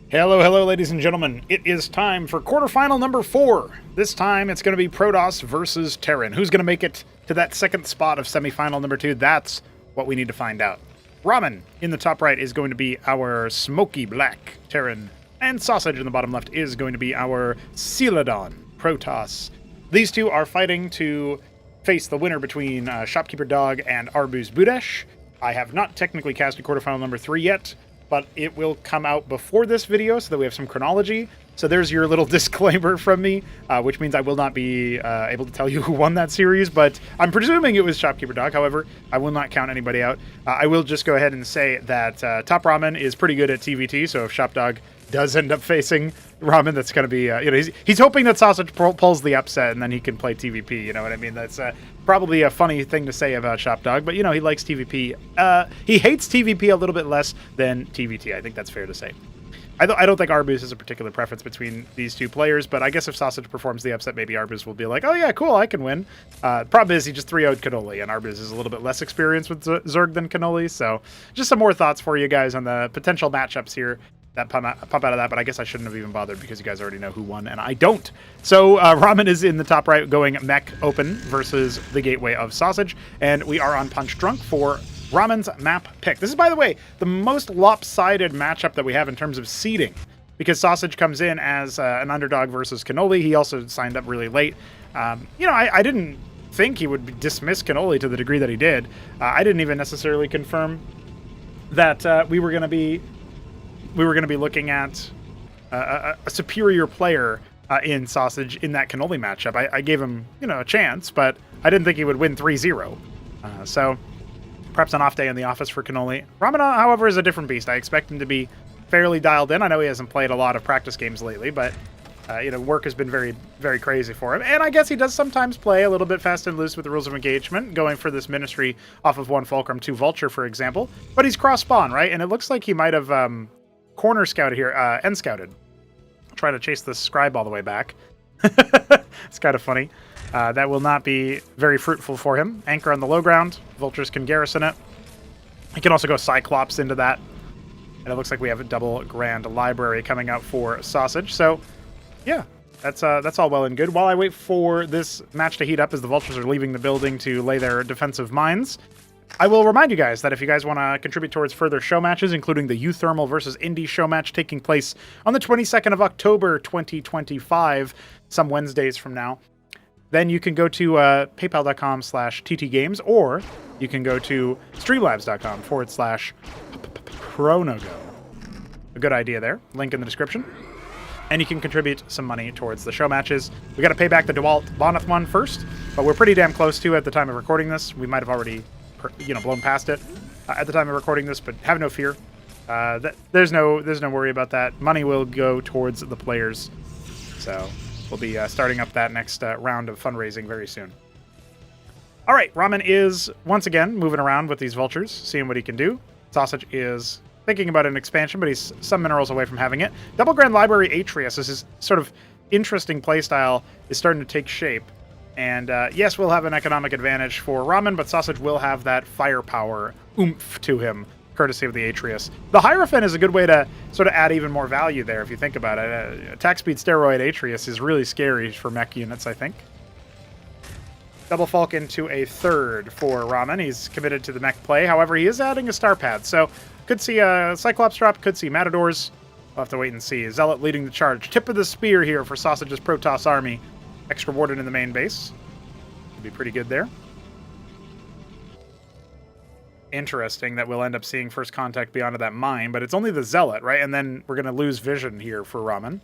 Hello, hello, ladies and gentlemen. It is time for quarterfinal number 4. This time it's going to be Protoss versus Terran. Who's going to make it to that second spot of semifinal number 2? That's what we need to find out. Ramen in the top right is going to be our smoky black Terran, and Sosij in the bottom left is going to be our Celadon Protoss. These two are fighting to face the winner between Shopkeeper Dog and Arbuz Budesh. I have not technically casted quarterfinal number 3 yet, but it will come out before this video so that we have some chronology. So there's your little disclaimer from me, which means I will not be able to tell you who won that series, but I'm presuming it was Shopkeeper Dog. However, I will not count anybody out. I will just go ahead and say that TopRamen is pretty good at TVT, so if ShopDog does end up facing Ramen, that's going to be, he's hoping that Sosij pulls the upset and then he can play TVP, you know what I mean? That's probably a funny thing to say about ShopDog, but, he likes TVP. He hates TVP a little bit less than TVT. I think that's fair to say. I don't think Arbuz has a particular preference between these two players, but I guess if Sosij performs the upset, maybe Arbuz will be like, oh yeah, cool, I can win. Problem is, he just 3-0'd Cannoli, and Arbuz is a little bit less experienced with Zerg than Cannoli, so just some more thoughts for you guys on the potential matchups here that pump out of that, but I guess I shouldn't have even bothered because you guys already know who won, and I don't. So Ramen is in the top right going mech open versus the gateway of Sosij, and we are on Punch Drunk for Ramen's map pick. This is, by the way, the most lopsided matchup that we have in terms of seeding, because Sosij comes in as an underdog versus Cannoli. He also signed up really late. I didn't think he would dismiss Cannoli to the degree that he did. I didn't even necessarily confirm that we were going to be looking at a superior player in Sosij in that Cannoli matchup. I gave him, a chance, but I didn't think he would win 3-0. So perhaps an off day in the office for Cannoli. Ramen, however, is a different beast. I expect him to be fairly dialed in. I know he hasn't played a lot of practice games lately, but work has been very, very crazy for him. And I guess he does sometimes play a little bit fast and loose with the rules of engagement, going for this Ministry off of 1 Fulcrum, 2 Vulture, for example. But he's cross-spawn, right? And it looks like he might have corner scouted here, end scouted. Try to chase the scribe all the way back. It's kind of funny. That will not be very fruitful for him. Anchor on the low ground. Vultures can garrison it. He can also go Cyclops into that. And it looks like we have a double Grand Library coming out for Sosij. So, yeah, that's all well and good. While I wait for this match to heat up as the Vultures are leaving the building to lay their defensive mines, I will remind you guys that if you guys want to contribute towards further show matches, including the Euthermal versus Indy show match taking place on the 22nd of October, 2025, some Wednesdays from now, then you can go to paypal.com/ttgames, or you can go to streamlabs.com/chronogo. A good idea there. Link in the description. And you can contribute some money towards the show matches. We got to pay back the DeWalt Boneth one first, but we're pretty damn close to at the time of recording this. We might have already blown past it at the time of recording this, but have no fear. There's no worry about that. Money will go towards the players. So we'll be starting up that next round of fundraising very soon. All right, Ramen is once again moving around with these vultures, seeing what he can do. Sosij is thinking about an expansion, but he's some minerals away from having it. Double Grand Library Atreus is his sort of interesting playstyle is starting to take shape. And yes, we'll have an economic advantage for Ramen, but Sosij will have that firepower oomph to him, courtesy of the Atreus. The Hierophant is a good way to sort of add even more value there, if you think about it. Attack speed steroid Atreus is really scary for mech units, I think. Double Falcon to a 3rd for Ramen. He's committed to the mech play. However, he is adding a star pad, so could see a Cyclops drop, could see Matadors. We'll have to wait and see. Zealot leading the charge. Tip of the spear here for Sosij's Protoss army. Extra Warden in the main base. Would be pretty good there. Interesting that we'll end up seeing first contact beyond that mine, but it's only the Zealot, right? And then we're going to lose vision here for Ramen.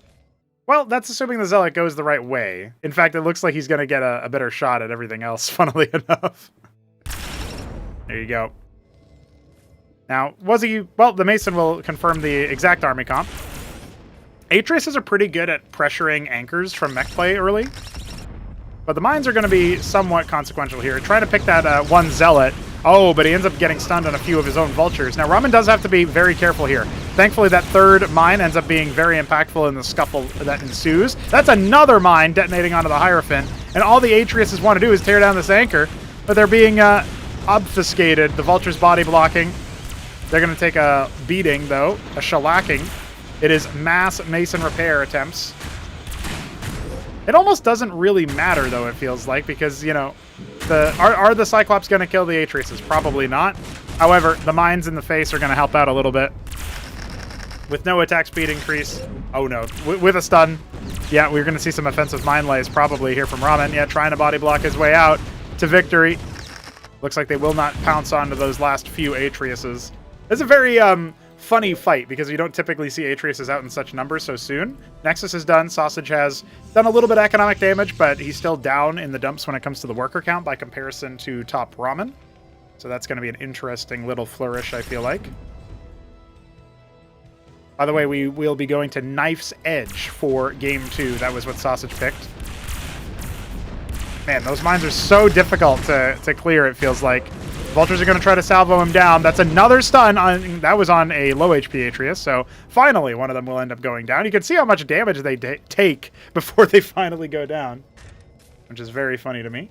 Well, that's assuming the Zealot goes the right way. In fact, it looks like he's going to get a better shot at everything else, funnily enough. There you go. Now, well, the Mason will confirm the exact army comp. Atreus are pretty good at pressuring anchors from mech play early, but the mines are going to be somewhat consequential here. Trying to pick that one Zealot. Oh, but he ends up getting stunned on a few of his own vultures. Now, Ramen does have to be very careful here. Thankfully, that 3rd mine ends up being very impactful in the scuffle that ensues. That's another mine detonating onto the Hierophant, and all the Atreus want to do is tear down this anchor, but they're being obfuscated. The vulture's body blocking. They're going to take a beating, though, a shellacking. It is mass Mason repair attempts. It almost doesn't really matter, though, it feels like, because, you know, are the Cyclops going to kill the Atriuses? Probably not. However, the mines in the face are going to help out a little bit. With no attack speed increase. Oh, no. With a stun. Yeah, we're going to see some offensive mine lays probably here from Ramen. Yeah, trying to body block his way out to victory. Looks like they will not pounce onto those last few Atriuses. It's a very funny fight because you don't typically see Atriuses out in such numbers so soon. Nexus is done. Sosij has done a little bit of economic damage, but he's still down in the dumps when it comes to the worker count by comparison to TopRamen. So that's going to be an interesting little flourish, I feel like. By the way, we will be going to Knife's Edge for Game 2. That was what Sosij picked. Man, those mines are so difficult to clear, it feels like. Vultures are going to try to salvo him down. That's another stun. That was on a low HP Atrius, so finally one of them will end up going down. You can see how much damage they take before they finally go down, which is very funny to me.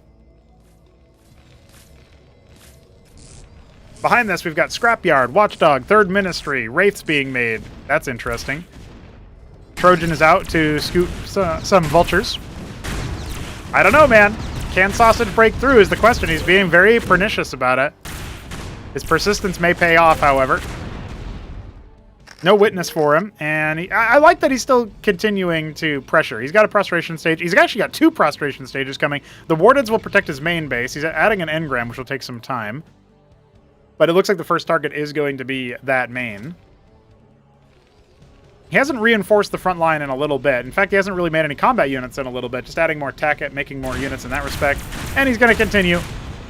Behind this, we've got Scrapyard, Watchdog, Third Ministry, Wraiths being made. That's interesting. Trojan is out to scoot some Vultures. I don't know, man. Can Sosij break through is the question. He's being very pernicious about it. His persistence may pay off, however. No witness for him, and I like that he's still continuing to pressure. He's got a prostration stage. He's actually got 2 prostration stages coming. The Wardens will protect his main base. He's adding an engram, which will take some time. But it looks like the first target is going to be that main. He hasn't reinforced the front line in a little bit. In fact, he hasn't really made any combat units in a little bit, just adding more tech at making more units in that respect. And he's going to continue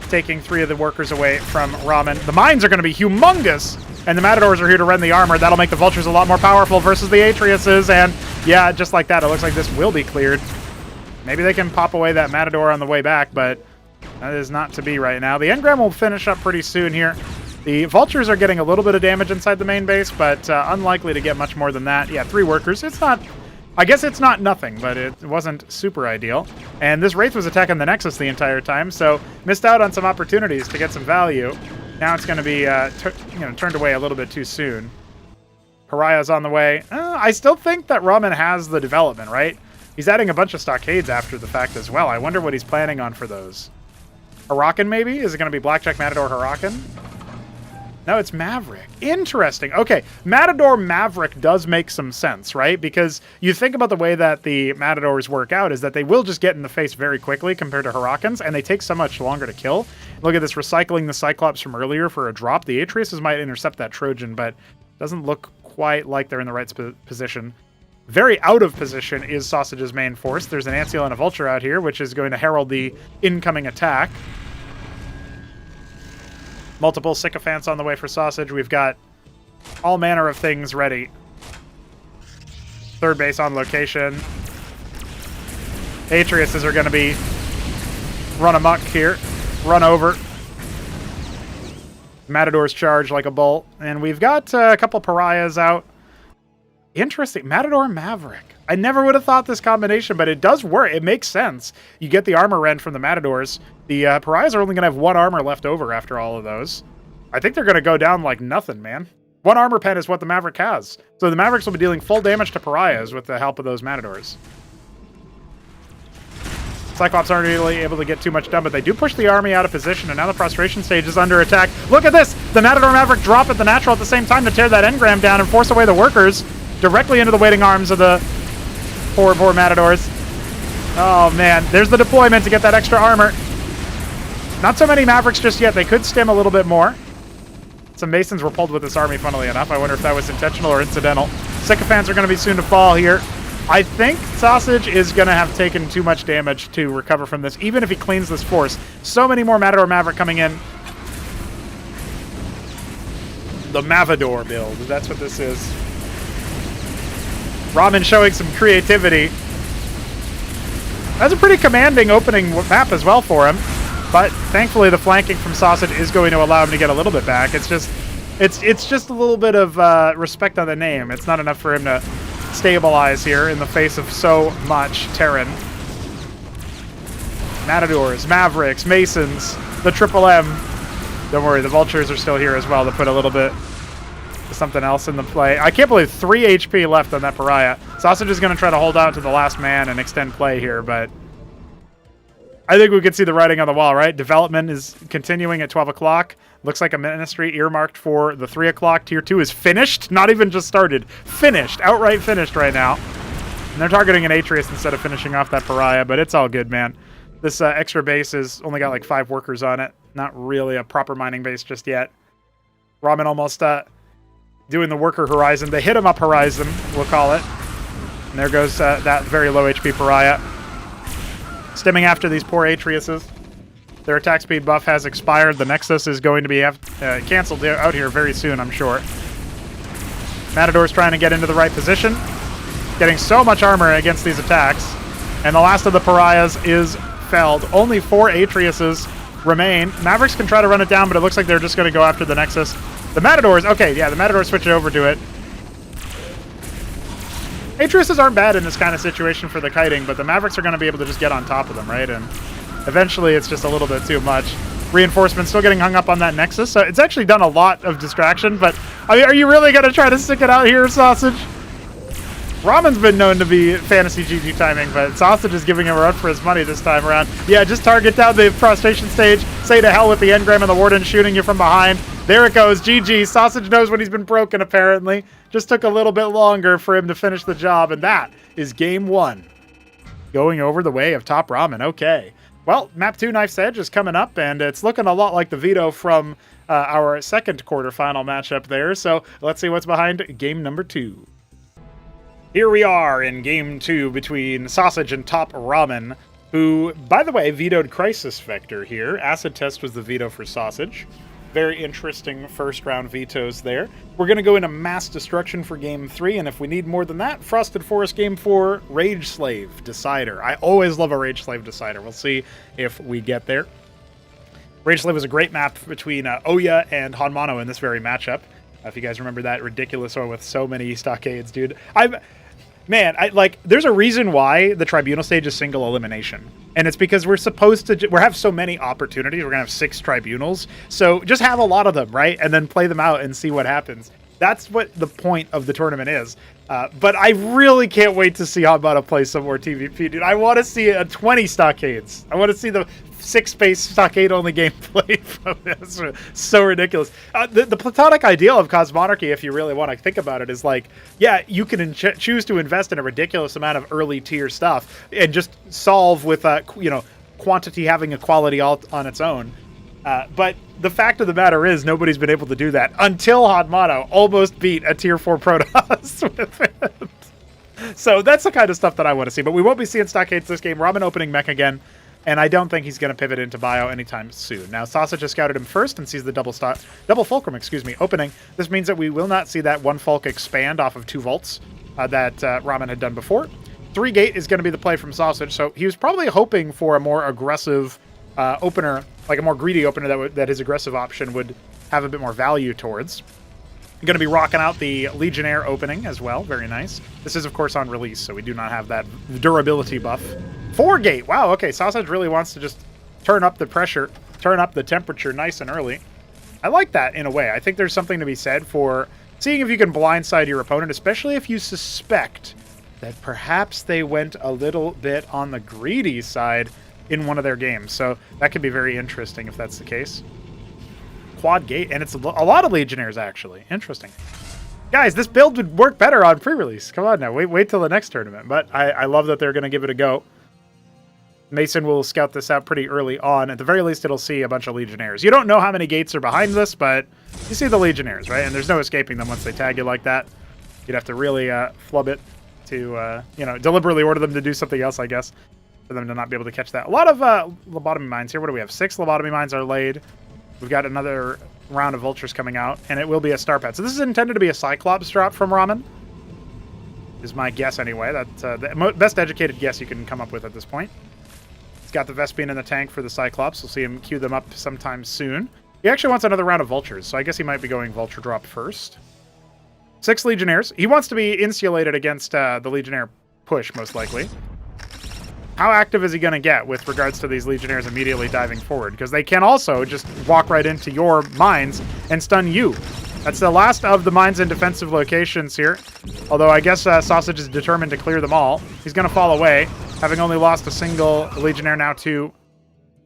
taking 3 of the workers away from Ramen. The mines are going to be humongous, and the Matadors are here to rend the armor. That'll make the Vultures a lot more powerful versus the Atriuses, and yeah, just like that, it looks like this will be cleared. Maybe they can pop away that Matador on the way back, but that is not to be right now. The engram will finish up pretty soon here. The Vultures are getting a little bit of damage inside the main base, but unlikely to get much more than that. Yeah, 3 workers. It's not... I guess it's not nothing, but it wasn't super ideal. And this Wraith was attacking the Nexus the entire time, so missed out on some opportunities to get some value. Now it's going to be turned away a little bit too soon. Pariah's on the way. I still think that Ramen has the development, right? He's adding a bunch of stockades after the fact as well. I wonder what he's planning on for those. Huracan, maybe? Is it going to be Blackjack, Matador, Huracan? No, it's Maverick. Interesting. Okay, Matador Maverick does make some sense, right? Because you think about the way that the Matadors work out is that they will just get in the face very quickly compared to Huracans, and they take so much longer to kill. Look at this, recycling the Cyclops from earlier for a drop. The Atriuses might intercept that Trojan, but doesn't look quite like they're in the right position. Very out of position is Sosij's main force. There's an Anciel and a Vulture out here, which is going to herald the incoming attack. Multiple sycophants on the way for Sosij. We've got all manner of things ready. Third base on location. Atriuses are going to be run amok here. Run over. Matadors charge like a bull. And we've got a couple pariahs out. Interesting. Matador Maverick. I never would have thought this combination, but it does work. It makes sense. You get the armor rend from the Matadors. The pariahs are only going to have 1 armor left over after all of those. I think they're going to go down like nothing, man. 1 armor pen is what the Maverick has. So the Mavericks will be dealing full damage to pariahs with the help of those Matadors. Cyclops aren't really able to get too much done, but they do push the army out of position, and now the prostration stage is under attack. Look at this! The Matador Maverick drop at the natural at the same time to tear that engram down and force away the workers directly into the waiting arms of the poor Matadors. Oh, man. There's the deployment to get that extra armor. Not so many Mavericks just yet. They could stem a little bit more. Some Masons were pulled with this army, funnily enough. I wonder if that was intentional or incidental. Sycophants are going to be soon to fall here. I think Sosij is going to have taken too much damage to recover from this, even if he cleans this force. So many more Matador Maverick coming in. The Mavador build. That's what this is. Ramen showing some creativity. That's a pretty commanding opening map as well for him. But thankfully, the flanking from Sosij is going to allow him to get a little bit back. It's just a little bit of respect on the name. It's not enough for him to stabilize here in the face of so much Terran. Matadors, Mavericks, Masons, the Triple M. Don't worry, the Vultures are still here as well to put a little bit something else in the play. I can't believe 3 HP left on that Pariah. Sosij is going to try to hold out to the last man and extend play here, but I think we could see the writing on the wall, right? Development is continuing at 12 o'clock. Looks like a ministry earmarked for the 3 o'clock. Tier 2 is finished. Not even just started. Finished. Outright finished right now. And they're targeting an Atreus instead of finishing off that Pariah, but it's all good, man. This extra base has only got like 5 workers on it. Not really a proper mining base just yet. Ramen almost doing the worker horizon. The hit him up horizon, we'll call it. And there goes that very low HP Pariah. Stemming after these poor Atreuses. Their attack speed buff has expired. The Nexus is going to be canceled out here very soon, I'm sure. Matador's trying to get into the right position. Getting so much armor against these attacks. And the last of the Pariahs is felled. Only 4 Atreuses remain. Mavericks can try to run it down, but it looks like they're just going to go after the Nexus. The Matadors, okay, yeah, the Matadors switch it over to it. Atreuses aren't bad in this kind of situation for the kiting, but the Mavericks are going to be able to just get on top of them, right? And eventually it's just a little bit too much. Reinforcements still getting hung up on that Nexus, so it's actually done a lot of distraction, but I mean, are you really going to try to stick it out here, Sosij? Ramen's been known to be fantasy GG timing, but Sosij is giving him a run for his money this time around. Yeah, just target down the prostration stage, say to hell with the engram and the warden shooting you from behind. There it goes, GG. Sosij knows when he's been broken, apparently. Just took a little bit longer for him to finish the job, and that is game 1. Going over the way of TopRamen, okay. Well, map 2 Knife's Edge is coming up, and it's looking a lot like the veto from our second quarterfinal matchup there, so let's see what's behind game number 2. Here we are in game 2 between Sosij and TopRamen, who, by the way, vetoed Crisis Vector here. Acid Test was the veto for Sosij. Very interesting first round vetoes there. We're going to go into Mass Destruction for game 3, and if we need more than that, Frosted Forest game 4, Rage Slave Decider. I always love a Rage Slave Decider. We'll see if we get there. Rage Slave was a great map between Oya and Hanmano in this very matchup. If you guys remember that ridiculous one with so many stockades, dude. Man, there's a reason why the Tribunal stage is single elimination. And it's because we're supposed to, we have so many opportunities. We're going to have 6 Tribunals. So just have a lot of them, right? And then play them out and see what happens. That's what the point of the tournament is. But I really can't wait to see Hanmano play some more TVP, dude. I want to see 20 stockades. I want to see the 6-space stockade-only gameplay from this. So ridiculous. The platonic ideal of Cosmonarchy, if you really want to think about it, is like, yeah, you can choose to invest in a ridiculous amount of early-tier stuff and just solve with, quantity having a quality all on its own. But the fact of the matter is nobody's been able to do that until Hanmano almost beat a Tier 4 Protoss with it. So that's the kind of stuff that I want to see. But we won't be seeing stockades this game. Ramen opening mech again. And I don't think he's going to pivot into bio anytime soon. Now, Sosij has scouted him first and sees the double fulcrum, opening. This means that we will not see that 1 Fulk expand off of 2 Volts that Ramen had done before. 3 Gate is going to be the play from Sosij, so he was probably hoping for a more aggressive opener, like a more greedy opener that his aggressive option would have a bit more value towards. Going to be rocking out the Legionnaire opening as well. Very nice. This is, of course, on release, so we do not have that durability buff. 4 Gate. Wow, okay. Sosij really wants to just turn up the pressure, turn up the temperature nice and early. I like that in a way. I think there's something to be said for seeing if you can blindside your opponent, especially if you suspect that perhaps they went a little bit on the greedy side in one of their games. So that could be very interesting if that's the case. Quad Gate, and it's a lot of Legionnaires, actually. Interesting. Guys, this build would work better on pre-release. Come on now, wait till the next tournament. But I love that they're going to give it a go. Mason will scout this out pretty early on. At the very least, it'll see a bunch of Legionnaires. You don't know how many gates are behind this, but you see the Legionnaires, right? And there's no escaping them once they tag you like that. You'd have to really flub it to, deliberately order them to do something else, I guess, for them to not be able to catch that. A lot of lobotomy mines here. What do we have? 6 lobotomy mines are laid. We've got another round of vultures coming out, and it will be a star pad. So this is intended to be a Cyclops drop from Ramen, is my guess anyway. That's the best educated guess you can come up with at this point. He's got the Vespene in the tank for the Cyclops. We'll see him queue them up sometime soon. He actually wants another round of vultures, so I guess he might be going vulture drop first. 6 Legionnaires. He wants to be insulated against the Legionnaire push, most likely. How active is he going to get with regards to these Legionnaires immediately diving forward? Because they can also just walk right into your mines and stun you. That's the last of the mines in defensive locations here. Although I guess Sosij is determined to clear them all. He's going to fall away, having only lost a single Legionnaire, now 2.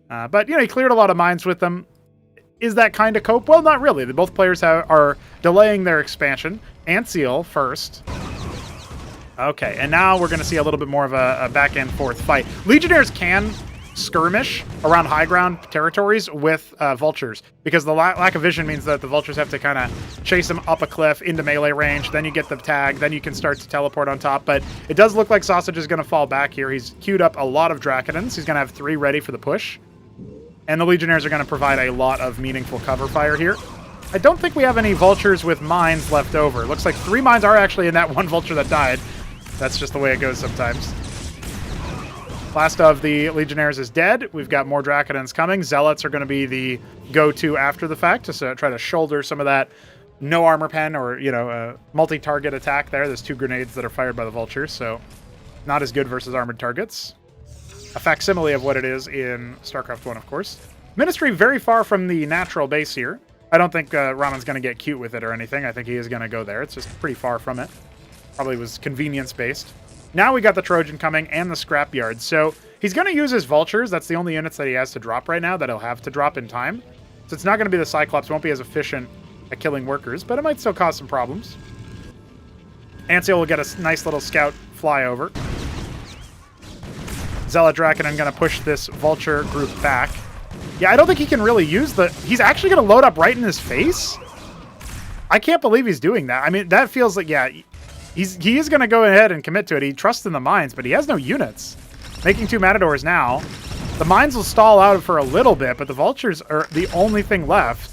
But, he cleared a lot of mines with them. Is that kind of cope? Well, not really. Both players are delaying their expansion. Antseal first. Okay, and now we're going to see a little bit more of a back and forth fight. Legionnaires can skirmish around high ground territories with vultures, because the lack of vision means that the vultures have to kind of chase them up a cliff into melee range. Then you get the tag, then you can start to teleport on top. But it does look like Sosij is going to fall back here. He's queued up a lot of Dracodons. He's going to have 3 ready for the push. And the Legionnaires are going to provide a lot of meaningful cover fire here. I don't think we have any vultures with mines left over. It looks like 3 mines are actually in that one vulture that died. That's just the way it goes sometimes. Last of the Legionnaires is dead. We've got more Dracodons coming. Zealots are going to be the go-to after the fact to try to shoulder some of that no armor pen or, multi-target attack there. There's 2 grenades that are fired by the vultures, so not as good versus armored targets. A facsimile of what it is in StarCraft 1, of course. Ministry very far from the natural base here. I don't think Ramen's going to get cute with it or anything. I think he is going to go there. It's just pretty far from it. Probably was convenience-based. Now we got the Trojan coming and the Scrapyard. So he's going to use his Vultures. That's the only units that he has to drop right now that he'll have to drop in time. So it's not going to be the Cyclops. It won't be as efficient at killing workers, but it might still cause some problems. Antseal will get a nice little scout flyover. Zealot Dracodon going to push this Vulture group back. Yeah, I don't think he can really use the... He's actually going to load up right in his face? I can't believe he's doing that. I mean, that feels like, yeah, he is going to go ahead and commit to it. He trusts in the mines, but he has no units. Making 2 Matadors now. The mines will stall out for a little bit, but the Vultures are the only thing left.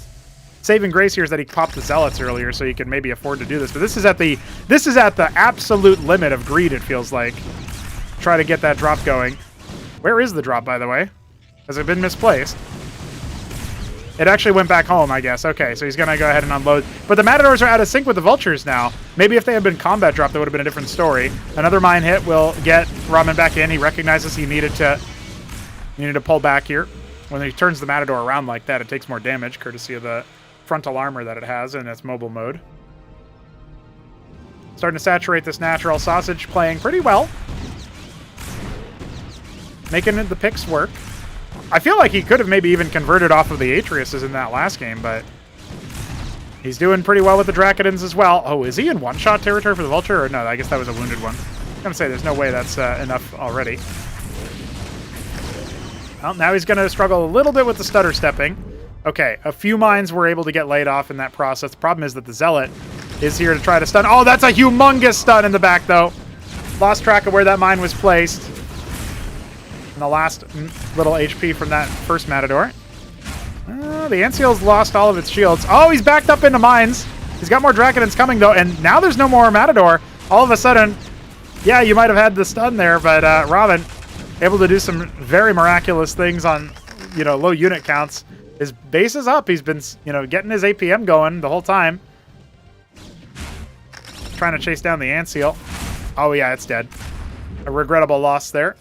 Saving grace here is that he popped the Zealots earlier, so he can maybe afford to do this. But this is at the absolute limit of greed, it feels like. Try to get that drop going. Where is the drop, by the way? Has it been misplaced? It actually went back home, I guess. Okay, so he's going to go ahead and unload. But the Matadors are out of sync with the Vultures now. Maybe if they had been combat drop, that would have been a different story. Another mine hit will get Ramen back in. He recognizes he needed to pull back here. When he turns the Matador around like that, it takes more damage, courtesy of the frontal armor that it has in its mobile mode. Starting to saturate this natural. Sosij playing pretty well. Making the picks work. I feel like he could have maybe even converted off of the Atreus's in that last game, but he's doing pretty well with the Dracodons as well. Oh, is he in one-shot territory for the Vulture? Or no, I guess that was a wounded one. I'm going to say there's no way that's enough already. Well, now he's going to struggle a little bit with the stutter stepping. Okay, a few mines were able to get laid off in that process. The problem is that the Zealot is here to try to stun. Oh, that's a humongous stun in the back, though. Lost track of where that mine was placed. And the last little HP from that first Matador. The Antseal's lost all of its shields. Oh, he's backed up into mines. He's got more Dracodons coming, though, and now there's no more Matador. All of a sudden, yeah, you might have had the stun there, but Ramen able to do some very miraculous things on, low unit counts. His base is up. He's been, getting his APM going the whole time. Trying to chase down the Antseal. Oh, yeah, it's dead. A regrettable loss there.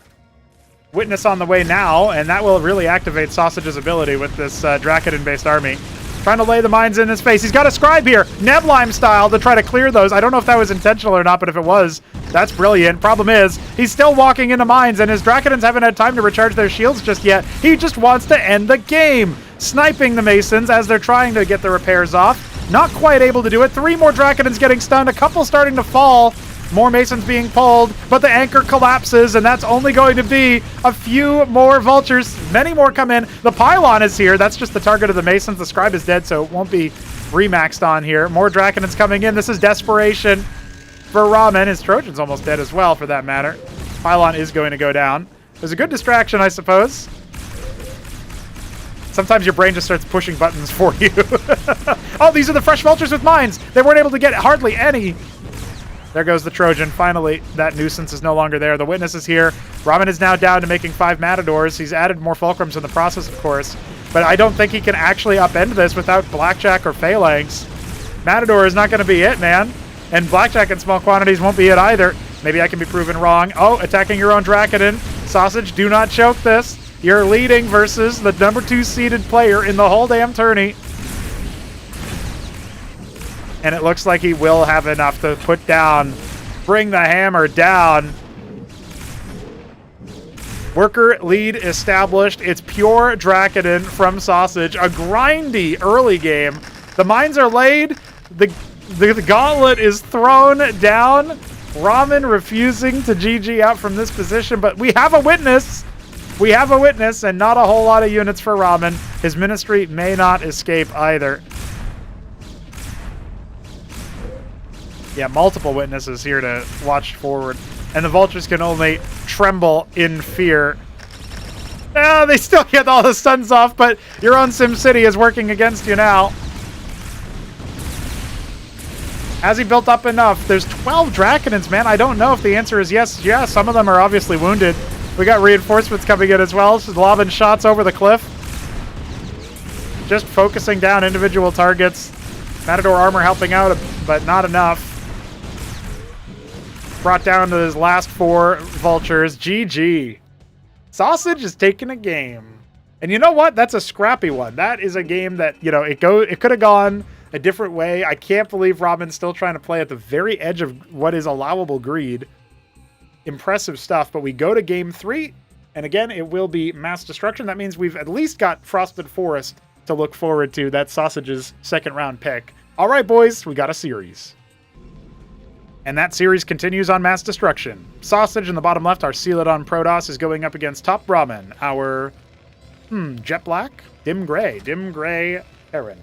Witness on the way now, and that will really activate Sosij's ability with this Dracodon-based army. Trying to lay the mines in his face. He's got a Scribe here, Neblime style, to try to clear those. I don't know if that was intentional or not, but if it was, that's brilliant. Problem is, he's still walking into mines, and his Dracodons haven't had time to recharge their shields just yet. He just wants to end the game. Sniping the Masons as they're trying to get the repairs off. Not quite able to do it. 3 more Dracodons getting stunned, a couple starting to fall. More Masons being pulled, but the anchor collapses, and that's only going to be a few more Vultures. Many more come in. The Pylon is here. That's just the target of the Masons. The Scribe is dead, so it won't be remaxed on here. More Dracodons coming in. This is desperation for Ramen. His Trojan's almost dead as well, for that matter. Pylon is going to go down. It was a good distraction, I suppose. Sometimes your brain just starts pushing buttons for you. Oh, these are the fresh Vultures with mines. They weren't able to get hardly any. There goes the Trojan. Finally, that nuisance is no longer there. The Witness is here. Ramen is now down to making 5 Matadors. He's added more Fulcrums in the process, of course. But I don't think he can actually upend this without Blackjack or Phalanx. Matador is not going to be it, man. And Blackjack in small quantities won't be it either. Maybe I can be proven wrong. Oh, attacking your own Dracodon. Sosij, do not choke this. You're leading versus the number 2 seeded player in the whole damn tourney. And it looks like he will have enough to put down, bring the hammer down. Worker lead established. It's pure Dracodon from Sosij. A grindy early game. The mines are laid. The gauntlet is thrown down. Ramen refusing to GG out from this position, but we have a witness. We have a witness, and not a whole lot of units for Ramen. His ministry may not escape either. Yeah, multiple witnesses here to watch forward. And the vultures can only tremble in fear. Ah, they still get all the stuns off, but your own SimCity is working against you now. Has he built up enough? There's 12 Dracodons, man. I don't know if the answer is yes. Yeah, some of them are obviously wounded. We got reinforcements coming in as well. Just lobbing shots over the cliff. Just focusing down individual targets. Matador armor helping out, but not enough. Brought down to his last 4 vultures. GG. Sosij is taking a game. And you know what? That's a scrappy one. That is a game that, you know, it could have gone a different way. I can't believe Robin's still trying to play at the very edge of what is allowable greed. Impressive stuff, but we go to game 3, and again, it will be mass destruction. That means we've at least got Frosted Forest to look forward to. That's Sosij's second round pick. All right, boys, we got a series. And that series continues on mass destruction. Sosij in the bottom left, our Celadon Protoss, is going up against TopRamen, our jet black? Dim gray Terran.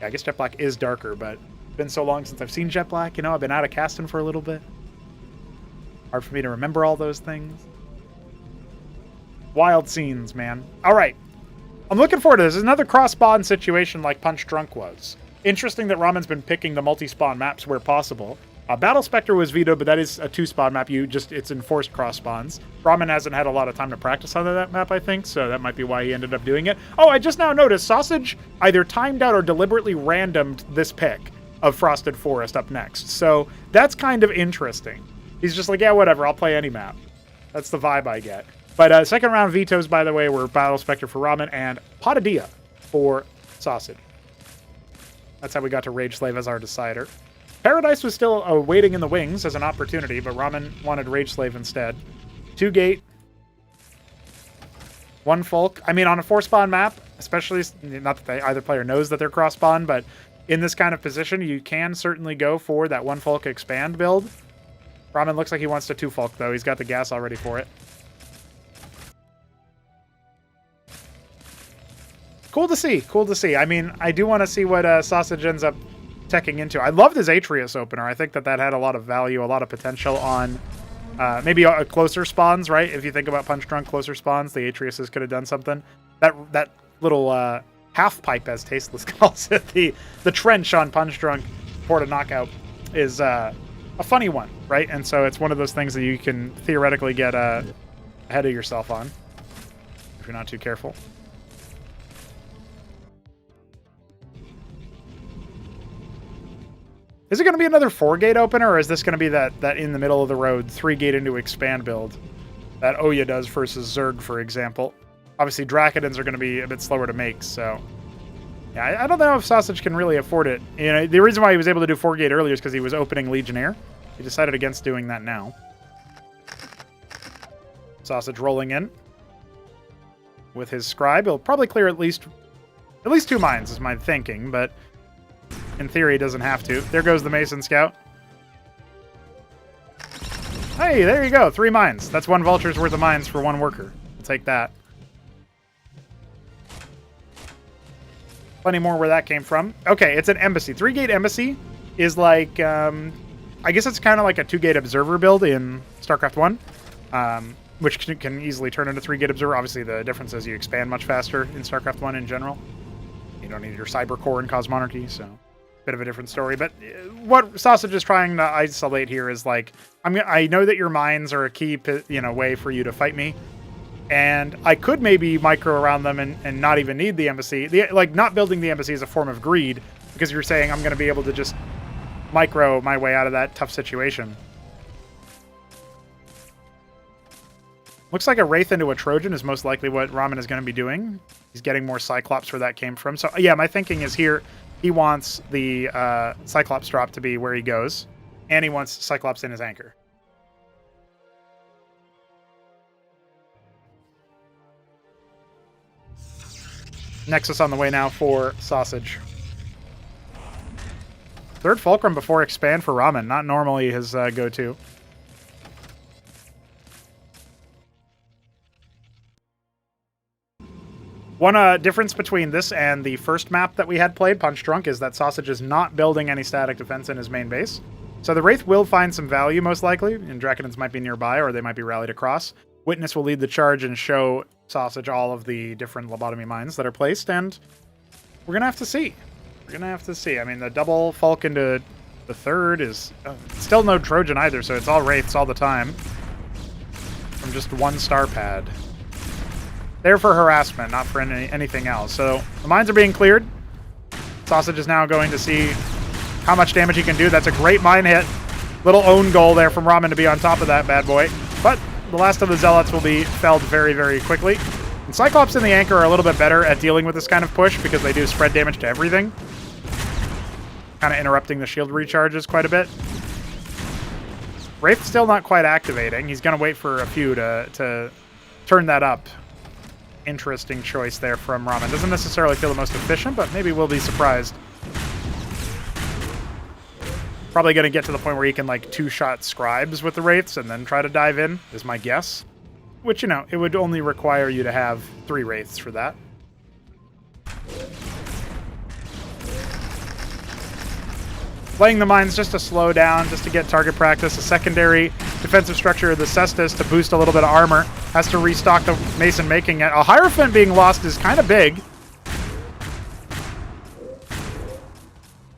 Yeah, I guess jet black is darker, but it's been so long since I've seen jet black, you know, I've been out of casting for a little bit. Hard for me to remember all those things. Wild scenes, man. All right. I'm looking forward to this. It's another cross-spawn situation like Punch Drunk was. Interesting that Ramen's been picking the multi-spawn maps where possible. Battle Spectre was vetoed, but that is a 2-spawn map. It's enforced cross-spawns. Ramen hasn't had a lot of time to practice on that map, I think, so that might be why he ended up doing it. Oh, I just now noticed Sosij either timed out or deliberately randomed this pick of Frosted Forest up next. So that's kind of interesting. He's just like, yeah, whatever, I'll play any map. That's the vibe I get. But second round vetoes, by the way, were Battle Spectre for Ramen and Patadia for Sosij. That's how we got to Rage Slave as our decider. Paradise was still waiting in the wings as an opportunity, but Ramen wanted Rage Slave instead. 2 gate. 1 folk. I mean, on a 4-spawn map, especially, not that either player knows that they're cross-spawn, but in this kind of position, you can certainly go for that 1 folk expand build. Ramen looks like he wants to 2 folk, though. He's got the gas already for it. Cool to see. Cool to see. I mean, I do want to see what Sosij ends up teching into. I loved his Atreus opener. I think that had a lot of value, a lot of potential on maybe a closer spawns, right? If you think about Punch Drunk closer spawns, the Atreus's could have done something. That little half pipe, as Tasteless calls it, the trench on Punch Drunk Porta Knockout is a funny one, right? And so it's one of those things that you can theoretically get ahead of yourself on if you're not too careful. Is it going to be another 4-gate opener, or is this going to be that in the middle of the road 3-gate into expand build that Oya does versus Zerg, for example? Obviously, Dracodons are going to be a bit slower to make, so yeah, I don't know if Sosij can really afford it. You know, the reason why he was able to do 4-gate earlier is because he was opening Legionnaire. He decided against doing that now. Sosij rolling in with his scribe. He'll probably clear at least 2 mines, is my thinking, but in theory, he doesn't have to. There goes the Mason Scout. Hey, there you go. 3 mines. That's 1 vulture's worth of mines for 1 worker. I'll take that. Plenty more where that came from. Okay, it's an embassy. 3-gate embassy is like, I guess it's kind of like a 2-gate observer build in StarCraft 1, which can easily turn into 3-gate observer. Obviously, the difference is you expand much faster in StarCraft 1 in general. You don't need your cyber core in Cosmonarchy, so bit of a different story. But what Sosij is trying to isolate here is like, I know that your mines are a key, way for you to fight me, and I could maybe micro around them and not even need the embassy. Like, not building the embassy is a form of greed, because you're saying I'm going to be able to just micro my way out of that tough situation. Looks like a Wraith into a Trojan is most likely what Ramen is going to be doing. He's getting more Cyclops where that came from. So, yeah, my thinking is here, He wants the Cyclops drop to be where he goes, and he wants Cyclops in his anchor. Nexus on the way now for Sosij. Third Fulcrum before Expand for Ramen. Not normally his go-to. One difference between this and the first map that we had played, Punch Drunk, is that Sosij is not building any static defense in his main base. So the Wraith will find some value, most likely, and Draconins might be nearby, or they might be rallied across. Witness will lead the charge and show Sosij all of the different lobotomy mines that are placed, and we're going to have to see. We're going to have to see. I mean, the double Falk into the third is still no Trojan either, so it's all Wraiths all the time from just one star pad. There for harassment, not for anything else. So the mines are being cleared. Sosij is now going to see how much damage he can do. That's a great mine hit. Little own goal there from Ramen to be on top of that bad boy. But the last of the Zealots will be felled very, very quickly. And Cyclops and the Anchor are a little bit better at dealing with this kind of push because they do spread damage to everything. Kind of interrupting the shield recharges quite a bit. Wraith's still not quite activating. He's going to wait for a few to turn that up. Interesting choice there from Ramen. Doesn't necessarily feel the most efficient, but maybe we'll be surprised. Probably going to get to the point where he can, like, two-shot Scribes with the Wraiths and then try to dive in, is my guess. Which, you know, it would only require you to have 3 Wraiths for that. Playing the mines just to slow down, just to get target practice. A secondary defensive structure of the Cestus to boost a little bit of armor. Has to restock the Mason, making it. A Hierophant being lost is kind of big.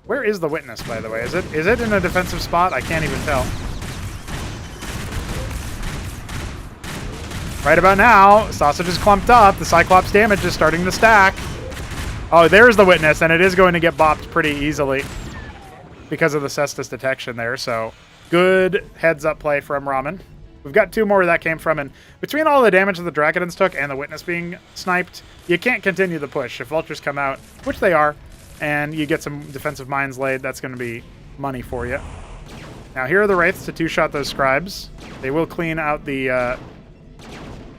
Where is the Witness, by the way? Is it in a defensive spot? I can't even tell. Right about now, Sosij is clumped up. The Cyclops damage is starting to stack. Oh, there's the Witness, and it is going to get bopped pretty easily because of the Cestus detection there. So good heads-up play from Ramen. We've got 2 more where that came from, and between all the damage that the Dragonins took and the Witness being sniped, you can't continue the push. If Vultures come out, which they are, and you get some defensive mines laid, that's going to be money for you. Now here are the Wraiths to two-shot those Scribes. They will clean out the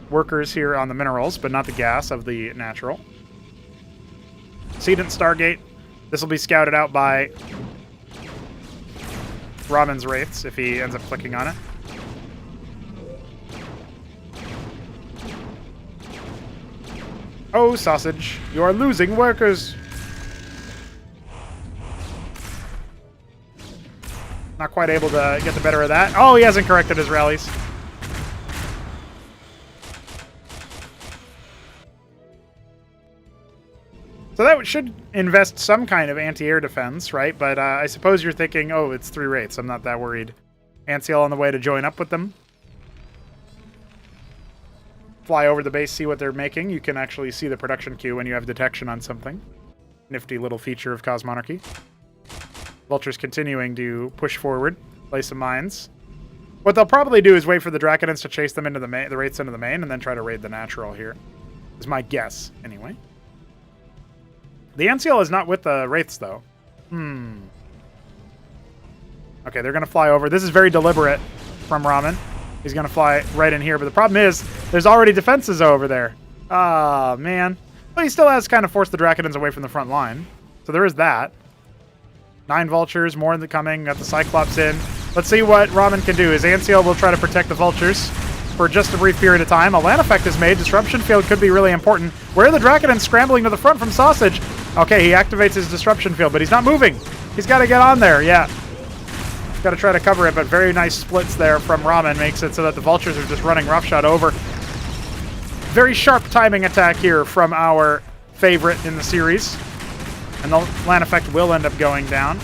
workers here on the minerals, but not the gas of the natural. Sedent Stargate. This will be scouted out by Ramen's Wraiths if he ends up clicking on it. Oh, Sosij, you are losing workers. Not quite able to get the better of that. Oh, he hasn't corrected his rallies. So that should invest some kind of anti-air defense, right? But I suppose you're thinking, oh, it's 3 Wraiths. I'm not that worried. Anciel on the way to join up with them. Fly over the base, see what they're making. You can actually see the production queue when you have detection on something. Nifty little feature of Cosmonarchy. Vulture's continuing to push forward, play some mines. What they'll probably do is wait for the Draconins to chase them into the Wraiths into the main, and then try to raid the natural here. Is my guess, anyway. The Anciel is not with the Wraiths, though. Okay, they're going to fly over. This is very deliberate from Ramen. He's going to fly right in here, but the problem is there's already defenses over there. Ah, man. But he still has kind of forced the Draconins away from the front line. So there is that. 9 Vultures, more in the coming. Got the Cyclops in. Let's see what Ramen can do. His Anciel will try to protect the Vultures for just a brief period of time. A land effect is made. Disruption field could be really important. Where are the Draconins scrambling to the front from Sosij? Okay, he activates his disruption field, but he's not moving. He's got to get on there, yeah. He's got to try to cover it, but very nice splits there from Ramen makes it so that the Vultures are just running roughshod over. Very sharp timing attack here from our favorite in the series. And the land effect will end up going down.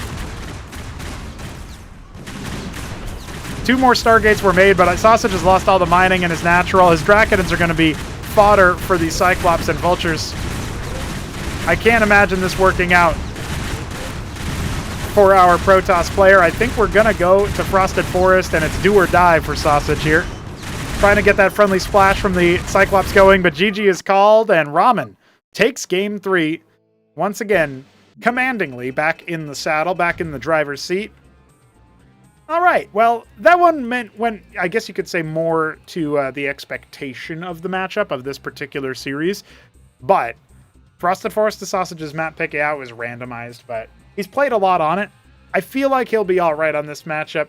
2 more Stargates were made, but Sosij has lost all the mining in his natural. His Draconins are going to be fodder for the Cyclops and Vultures. I can't imagine this working out for our Protoss player. I think we're going to go to Frosted Forest, and it's do or die for Sosij here. Trying to get that friendly splash from the Cyclops going, but GG is called, and Ramen takes game 3. Once again, commandingly back in the saddle, back in the driver's seat. All right, well, that one went, I guess you could say, more to the expectation of the matchup of this particular series. But Frosted Forest to Sosage's map pick, yeah, it was randomized, but he's played a lot on it. I feel like he'll be all right on this matchup.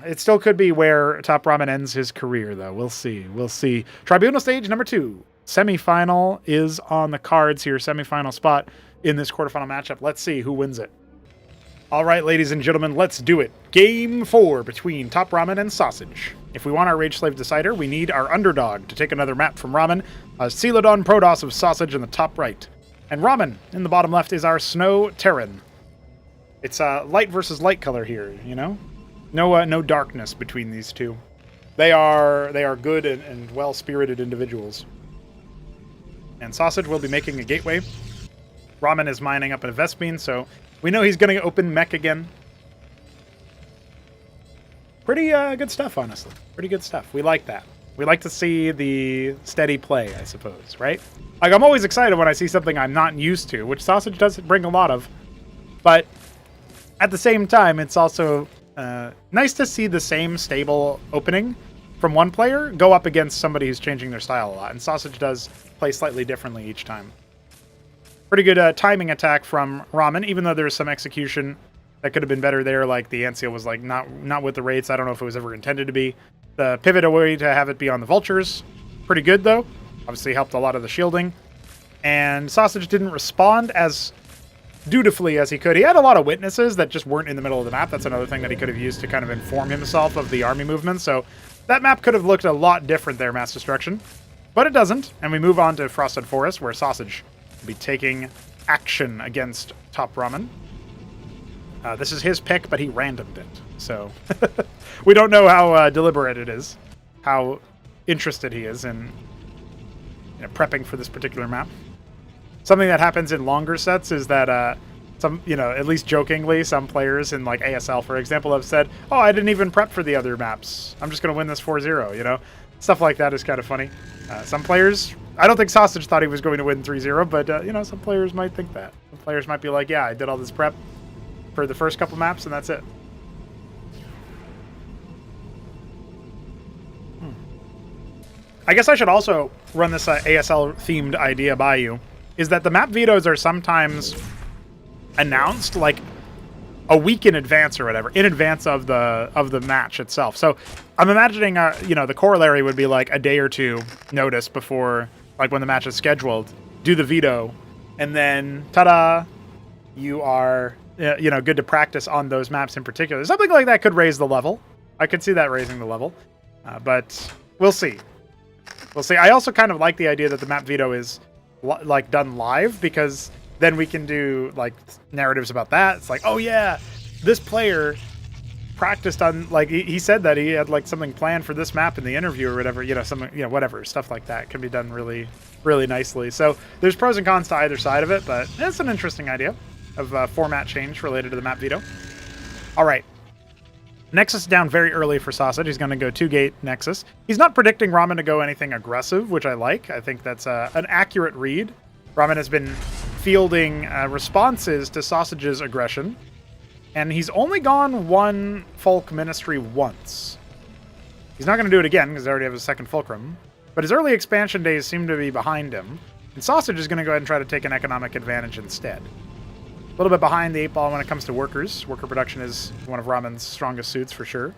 It still could be where TopRamen ends his career, though. We'll see. We'll see. Tribunal stage number 2. Semifinal is on the cards here. Semifinal spot in this quarterfinal matchup. Let's see who wins it. All right, ladies and gentlemen, let's do it. Game 4 between TopRamen and Sosij. If we want our Rage Slave Decider, we need our underdog to take another map from Ramen, a Celadon Protoss of Sosij in the top right. And Ramen, in the bottom left, is our Snow Terran. It's light versus light color here, you know? No darkness between these two. They are good and well-spirited individuals. And Sosij will be making a gateway. Ramen is mining up a Vespine, so we know he's going to open mech again. Pretty good stuff, honestly. Pretty good stuff. We like that. We like to see the steady play, I suppose, right? Like, I'm always excited when I see something I'm not used to, which Sosij does bring a lot of. But at the same time, it's also nice to see the same stable opening from one player go up against somebody who's changing their style a lot. And Sosij does play slightly differently each time. Pretty good timing attack from Ramen, even though there's some execution that could have been better there. Like the Anseal was like not with the rates. I don't know if it was ever intended to be. The pivot away to have it be on the Vultures, pretty good though. Obviously helped a lot of the shielding. And Sosij didn't respond as dutifully as he could. He had a lot of witnesses that just weren't in the middle of the map. That's another thing that he could have used to kind of inform himself of the army movement. So that map could have looked a lot different there, Mass Destruction. But it doesn't. And we move on to Frosted Forest, where Sosij will be taking action against TopRamen. This is his pick, but he randomed it. So we don't know how deliberate it is, how interested he is in prepping for this particular map. Something that happens in longer sets is that some, at least jokingly, some players in like ASL, for example, have said, "Oh, I didn't even prep for the other maps. I'm just going to win this 4-0." Stuff like that is kind of funny. Some players, I don't think Sosij thought he was going to win 3-0, but some players might think that. Some players might be like, "Yeah, I did all this prep for the first couple maps, and that's it." I guess I should also run this ASL-themed idea by you, is that the map vetoes are sometimes announced like a week in advance or whatever, in advance of the match itself. So I'm imagining, the corollary would be like a day or two notice before, like when the match is scheduled, do the veto, and then ta-da, you are, good to practice on those maps in particular. Something like that could raise the level. I could see that raising the level, but we'll see. We'll see. I also kind of like the idea that the map veto is like done live, because then we can do like narratives about that. It's like, oh yeah, this player practiced on, like he said that he had like something planned for this map in the interview or whatever, whatever, stuff like that can be done really, really nicely. So there's pros and cons to either side of it, but it's an interesting idea of format change related to the map veto. All right. Nexus down very early for Sosij. He's going to go 2-gate Nexus. He's not predicting Ramen to go anything aggressive, which I like. I think that's an accurate read. Ramen has been fielding responses to Sosij's aggression, and he's only gone one Folk Ministry once. He's not going to do it again, because he already has a second Fulcrum, but his early expansion days seem to be behind him, and Sosij is going to go ahead and try to take an economic advantage instead. A little bit behind the 8-ball when it comes to workers. Worker production is one of Ramen's strongest suits for sure.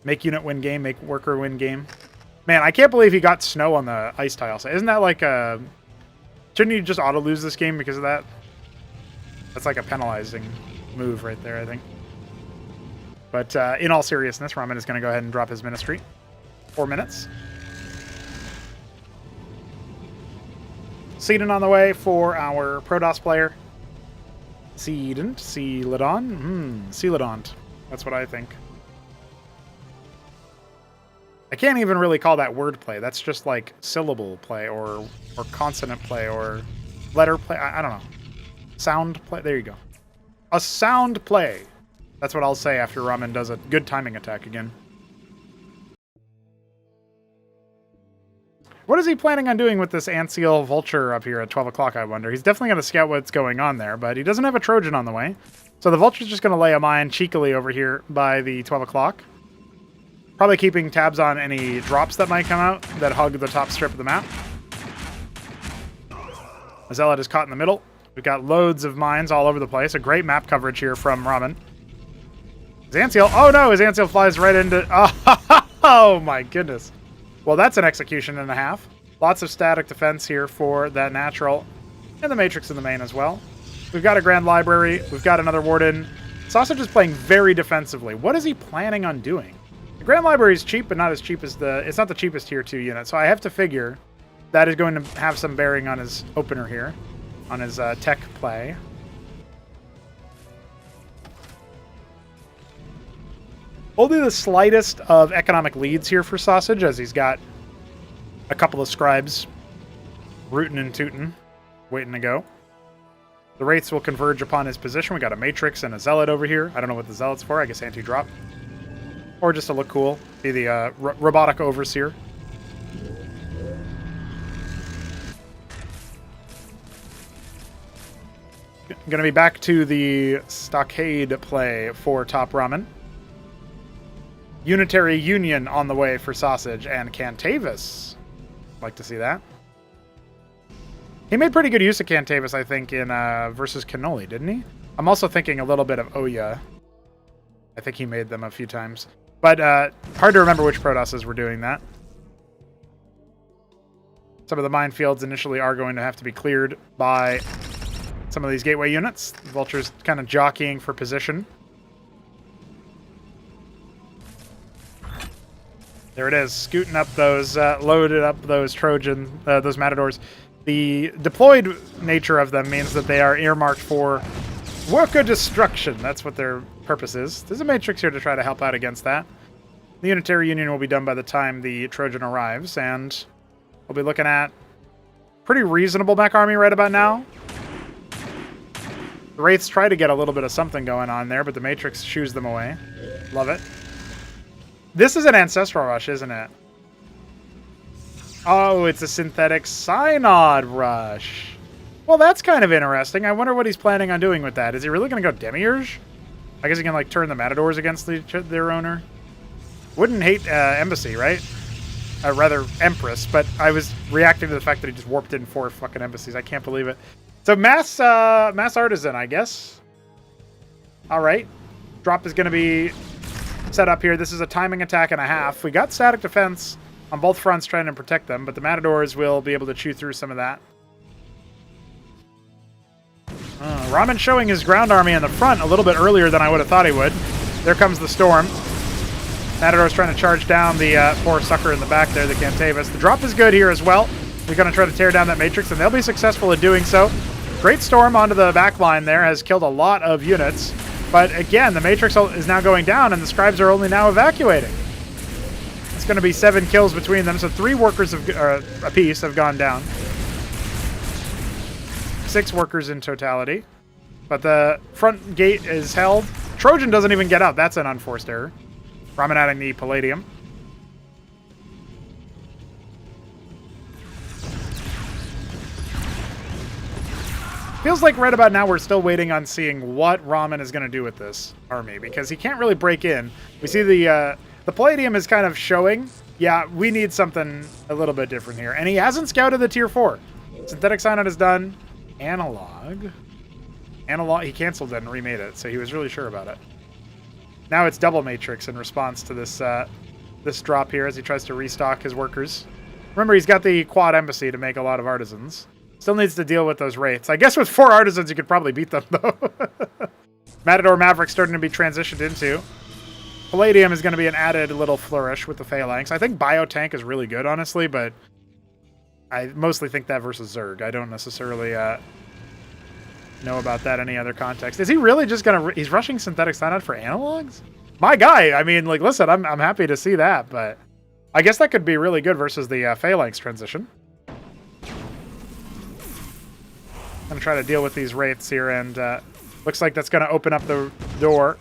Make unit win game, make worker win game. Man, I can't believe he got snow on the ice tile. So isn't that like a... Shouldn't you just auto-lose this game because of that? That's like a penalizing move right there, I think. But in all seriousness, Ramen is going to go ahead and drop his Ministry. 4 minutes. Celadon on the way for our Protoss player. Celadon. Celadon. That's what I think. I can't even really call that word play. That's just like syllable play or consonant play or letter play. I don't know. Sound play. There you go. A sound play. That's what I'll say after Ramen does a good timing attack again. What is he planning on doing with this Antseal Vulture up here at 12 o'clock, I wonder? He's definitely going to scout what's going on there, but he doesn't have a Trojan on the way. So the Vulture's just going to lay a mine cheekily over here by the 12 o'clock. Probably keeping tabs on any drops that might come out that hug the top strip of the map. A Zealot is caught in the middle. We've got loads of mines all over the place. A great map coverage here from Ramen. His Antseal... Oh no, his Antseal flies right into... Oh my goodness. Well, that's an execution and a half. Lots of static defense here for that natural. And the Matrix in the main as well. We've got a Grand Library. We've got another Warden. Sosij is playing very defensively. What is he planning on doing? The Grand Library is cheap, but not as cheap as the... It's not the cheapest tier 2 unit, so I have to figure that is going to have some bearing on his opener here. On his tech play. Only the slightest of economic leads here for Sosij, as he's got a couple of scribes rootin' and tootin', waiting to go. The Wraiths will converge upon his position. We got a Matrix and a Zealot over here. I don't know what the Zealot's for. I guess anti-drop. Or just to look cool. Be the robotic overseer. Going to be back to the Stockade play for TopRamen. Unitary Union on the way for Sosij and Cantavis. Like to see that. He made pretty good use of Cantavis, I think, in versus Cannoli, didn't he? I'm also thinking a little bit of Oya. I think he made them a few times. But hard to remember which Protosses were doing that. Some of the minefields initially are going to have to be cleared by some of these gateway units. The Vulture's kind of jockeying for position. There it is, scooting up those, loaded up those Trojan, those Matadors. The deployed nature of them means that they are earmarked for worker destruction. That's what their purpose is. There's a Matrix here to try to help out against that. The Unitary Union will be done by the time the Trojan arrives, and we'll be looking at pretty reasonable mech army right about now. The Wraiths try to get a little bit of something going on there, but the Matrix shoos them away. Love it. This is an Ancestral Rush, isn't it? Oh, it's a Synthetic Synod Rush. Well, that's kind of interesting. I wonder what he's planning on doing with that. Is he really going to go Demiurge? I guess he can, like, turn the Matadors against their owner. Wouldn't hate Embassy, right? Rather, Empress, but I was reacting to the fact that he just warped in 4 fucking embassies. I can't believe it. So, mass Artisan, I guess. All right. Drop is going to be set up here. This is a timing attack and a half. We got static defense on both fronts trying to protect them, but the Matadors will be able to chew through some of that. Ramen showing his ground army in the front a little bit earlier than I would have thought he would. There comes the Storm. Matador's trying to charge down the poor sucker in the back there, the Cantavis. The drop is good here as well. We're going to try to tear down that Matrix, and they'll be successful in doing so. Great Storm onto the back line there, has killed a lot of units. But again, the Matrix is now going down, and the Scribes are only now evacuating. It's going to be 7 kills between them, so 3 workers apiece have gone down. 6 workers in totality. But the front gate is held. Trojan doesn't even get out. That's an unforced error. Ramen adding the Palladium. Feels like right about now we're still waiting on seeing what Ramen is going to do with this army, because he can't really break in. We see the Palladium is kind of showing, yeah, we need something a little bit different here. And he hasn't scouted the tier 4. Synthetic Synod is done. Analog, he canceled it and remade it, so he was really sure about it. Now it's double Matrix in response to this this drop here as he tries to restock his workers. Remember, he's got the quad embassy to make a lot of artisans. Still needs to deal with those Wraiths. I guess with 4 artisans, you could probably beat them, though. Matador Maverick starting to be transitioned into. Palladium is going to be an added little flourish with the Phalanx. I think Biotank is really good, honestly, but I mostly think that versus Zerg. I don't necessarily know about that in any other context. Is he really just going to... He's rushing Synthetic Synod for analogs? My guy! I mean, like, listen, I'm happy to see that, but I guess that could be really good versus the Phalanx transition. I'm going to try to deal with these Wraiths here, and looks like that's going to open up the door.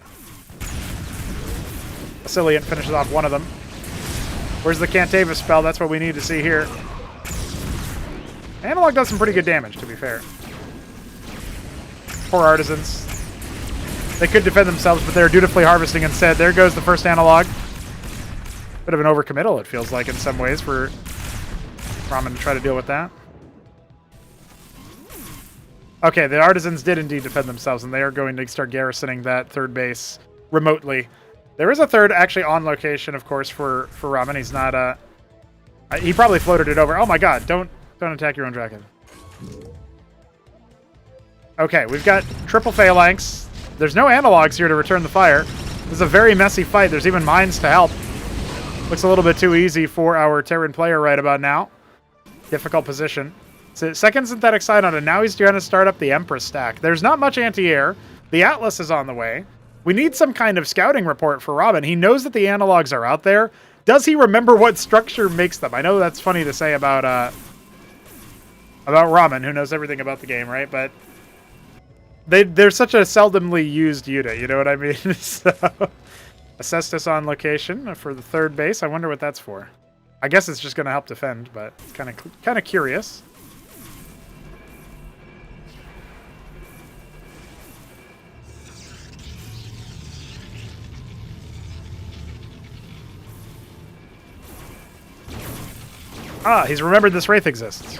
Asilian finishes off one of them. Where's the Cantavis spell? That's what we need to see here. Analog does some pretty good damage, to be fair. Poor artisans. They could defend themselves, but they're dutifully harvesting instead. There goes the first analog. Bit of an overcommittal, it feels like, in some ways, for Ramen to try to deal with that. Okay, the artisans did indeed defend themselves, and they are going to start garrisoning that third base remotely. There is a third actually on location, of course, for Ramen. He's not... he probably floated it over. Oh my god, don't attack your own dragon. Okay, we've got triple phalanx. There's no analogs here to return the fire. This is a very messy fight. There's even mines to help. Looks a little bit too easy for our Terran player right about now. Difficult position. So second synthetic Sidon, and now he's trying to start up the Empress stack. There's not much anti-air. The Atlas is on the way. We need some kind of scouting report for Robin. He knows that the analogs are out there. Does he remember what structure makes them? I know that's funny to say about Ramen, who knows everything about the game, right? But they're such a seldomly used unit, you know what I mean? So, assess this on location for the third base. I wonder what that's for. I guess it's just going to help defend, but it's kind of curious. Ah, he's remembered this Wraith exists.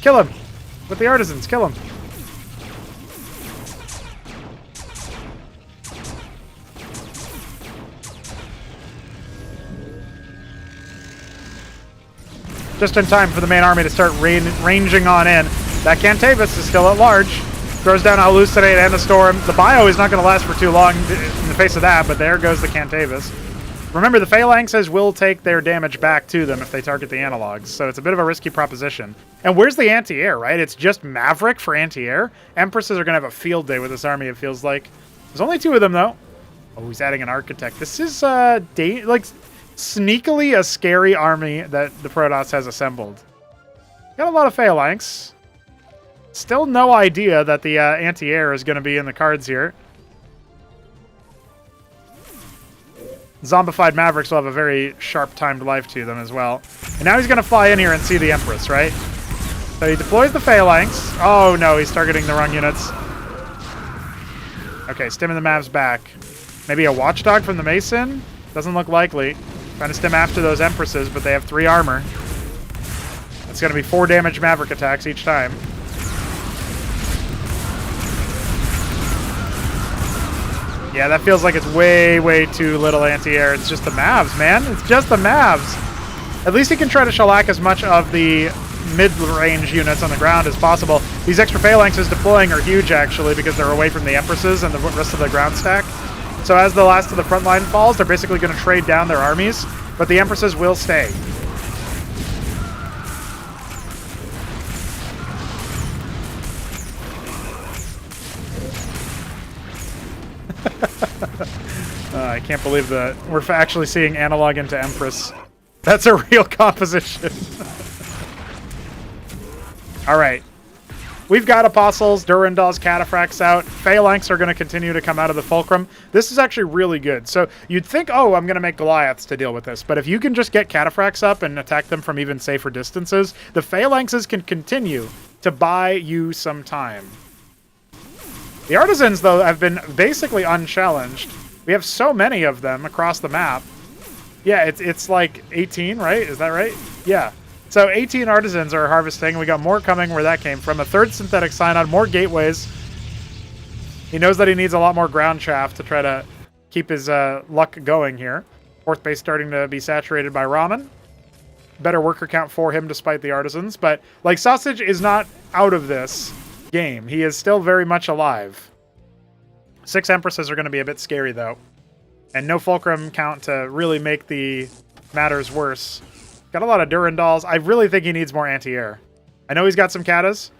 Kill him! With the artisans, kill him! Just in time for the main army to start ranging on in. That Cantavis is still at large. Throws down a Hallucinate and a Storm. The bio is not going to last for too long in the face of that, but there goes the Cantavis. Remember, the Phalanxes will take their damage back to them if they target the analogs, so it's a bit of a risky proposition. And where's the anti-air, right? It's just Maverick for anti-air. Empresses are going to have a field day with this army, it feels like. There's only 2 of them, though. Oh, he's adding an Architect. This is, like, sneakily a scary army that the Protoss has assembled. Got a lot of Phalanx. Still no idea that the anti-air is going to be in the cards here. Zombified Mavericks will have a very sharp timed life to them as well. And now he's going to fly in here and see the Empress, right? So he deploys the Phalanx. Oh no, he's targeting the wrong units. Okay, stimming the Mavs back. Maybe a Watchdog from the Mason? Doesn't look likely. Trying to stim after those Empresses, but they have 3 armor. It's going to be 4 damage Maverick attacks each time. Yeah, that feels like it's way, way too little anti-air. It's just the Mavs, man. It's just the Mavs. At least he can try to shellac as much of the mid-range units on the ground as possible. These extra phalanxes deploying are huge, actually, because they're away from the Empresses and the rest of the ground stack. So as the last of the front line falls, they're basically going to trade down their armies, but the Empresses will stay. I can't believe that we're actually seeing analog into Empress. That's a real composition. All right. We've got Apostles, Durandal's Cataphracts out. Phalanx are going to continue to come out of the Fulcrum. This is actually really good. So you'd think, oh, I'm going to make Goliaths to deal with this. But if you can just get Cataphracts up and attack them from even safer distances, the Phalanxes can continue to buy you some time. The Artisans, though, have been basically unchallenged. We have so many of them across the map. Yeah, it's like 18, right? Is that right? Yeah. So 18 Artisans are harvesting. We got more coming where that came from. A 3rd synthetic Synod, more gateways. He knows that he needs a lot more ground chaff to try to keep his luck going here. 4th base starting to be saturated by Ramen. Better worker count for him despite the Artisans. But, like, Sosij is not out of this game. He is still very much alive. 6 Empresses are going to be a bit scary, though. And no Fulcrum count to really make the matters worse. Got a lot of Durandals. I really think he needs more anti-air. I know he's got some Catas.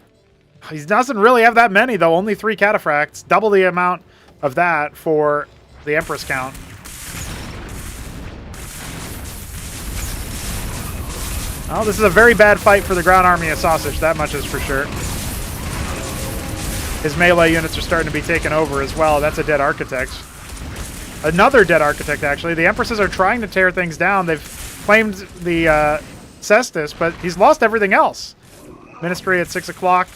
He doesn't really have that many, though. Only 3 Cataphracts. Double the amount of that for the Empress count. Oh, this is a very bad fight for the ground army of Sosij. That much is for sure. His melee units are starting to be taken over as well. That's a dead Architect. Another dead Architect, actually. The Empresses are trying to tear things down. They've claimed the Cestus, but he's lost everything else. Ministry at 6 o'clock.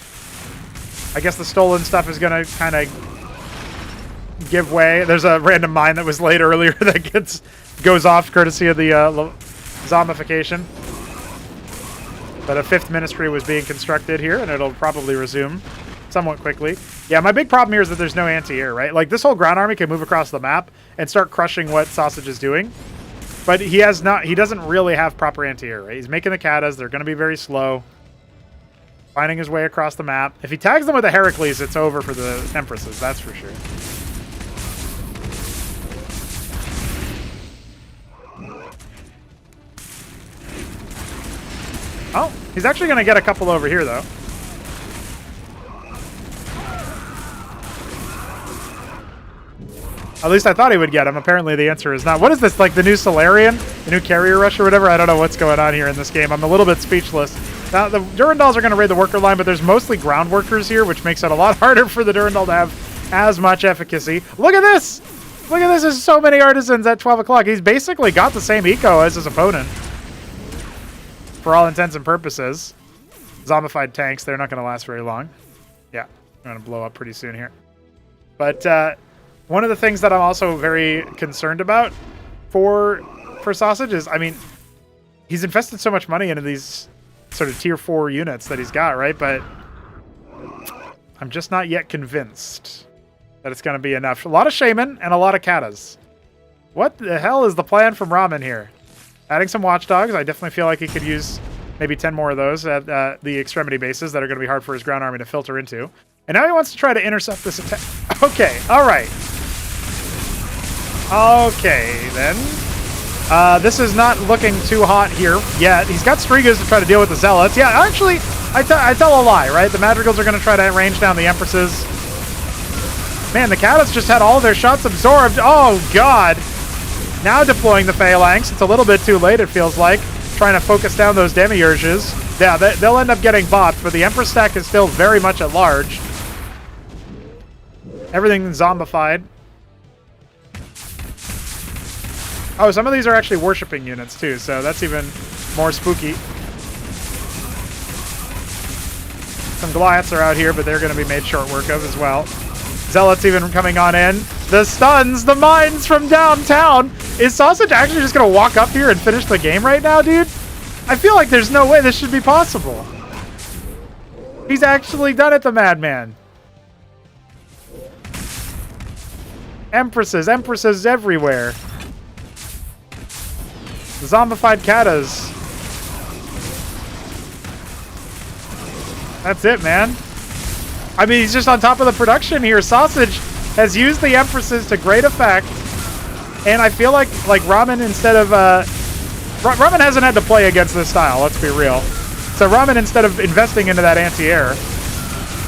I guess the stolen stuff is going to kind of give way. There's a random mine that was laid earlier that goes off courtesy of the zombification. But a 5th ministry was being constructed here, and it'll probably resume somewhat quickly. Yeah, my big problem here is that there's no anti-air, right? Like, this whole ground army can move across the map and start crushing what Sosij is doing. But he doesn't really have proper anti-air, right? He's making the katas. They're going to be very slow. Finding his way across the map. If he tags them with a Heracles, it's over for the Empresses, that's for sure. Oh, he's actually going to get a couple over here, though. At least I thought he would get him. Apparently the answer is not. What is this, like the new Solarian? The new carrier rush or whatever? I don't know what's going on here in this game. I'm a little bit speechless. Now, the Durandals are going to raid the worker line, but there's mostly ground workers here, which makes it a lot harder for the Durandal to have as much efficacy. Look at this! Look at this, there's so many artisans at 12 o'clock. He's basically got the same eco as his opponent. For all intents and purposes. Zombified tanks, they're not going to last very long. Yeah, they're going to blow up pretty soon here. But one of the things that I'm also very concerned about for Sosij is, I mean, he's invested so much money into these sort of tier 4 units that he's got, right? But I'm just not yet convinced that it's going to be enough. A lot of Shaman and a lot of Katas. What the hell is the plan from Ramen here? Adding some Watchdogs. I definitely feel like he could use maybe 10 more of those at the extremity bases that are going to be hard for his ground army to filter into. And now he wants to try to intercept this attack. Okay, all right. Okay, then. This is not looking too hot here yet. He's got Strigas to try to deal with the Zealots. Yeah, actually, I tell a lie, right? The Madrigals are going to try to range down the Empresses. Man, the Katas just had all their shots absorbed. Oh, God. Now deploying the Phalanx. It's a little bit too late, it feels like. Trying to focus down those Demiurges. Yeah, they'll end up getting bopped, but the Empress stack is still very much at large. Everything's zombified. Oh, some of these are actually worshipping units, too, so that's even more spooky. Some Goliaths are out here, but they're going to be made short work of as well. Zealots even coming on in. The stuns, the mines from downtown. Is Sosij actually just going to walk up here and finish the game right now, dude? I feel like there's no way this should be possible. He's actually done it, the madman. Empresses everywhere. Zombified Katas. That's it, man. I mean, he's just on top of the production here. Sosij has used the Empresses to great effect. And I feel like Ramen, instead of... Ramen hasn't had to play against this style, let's be real. So Ramen, instead of investing into that anti-air,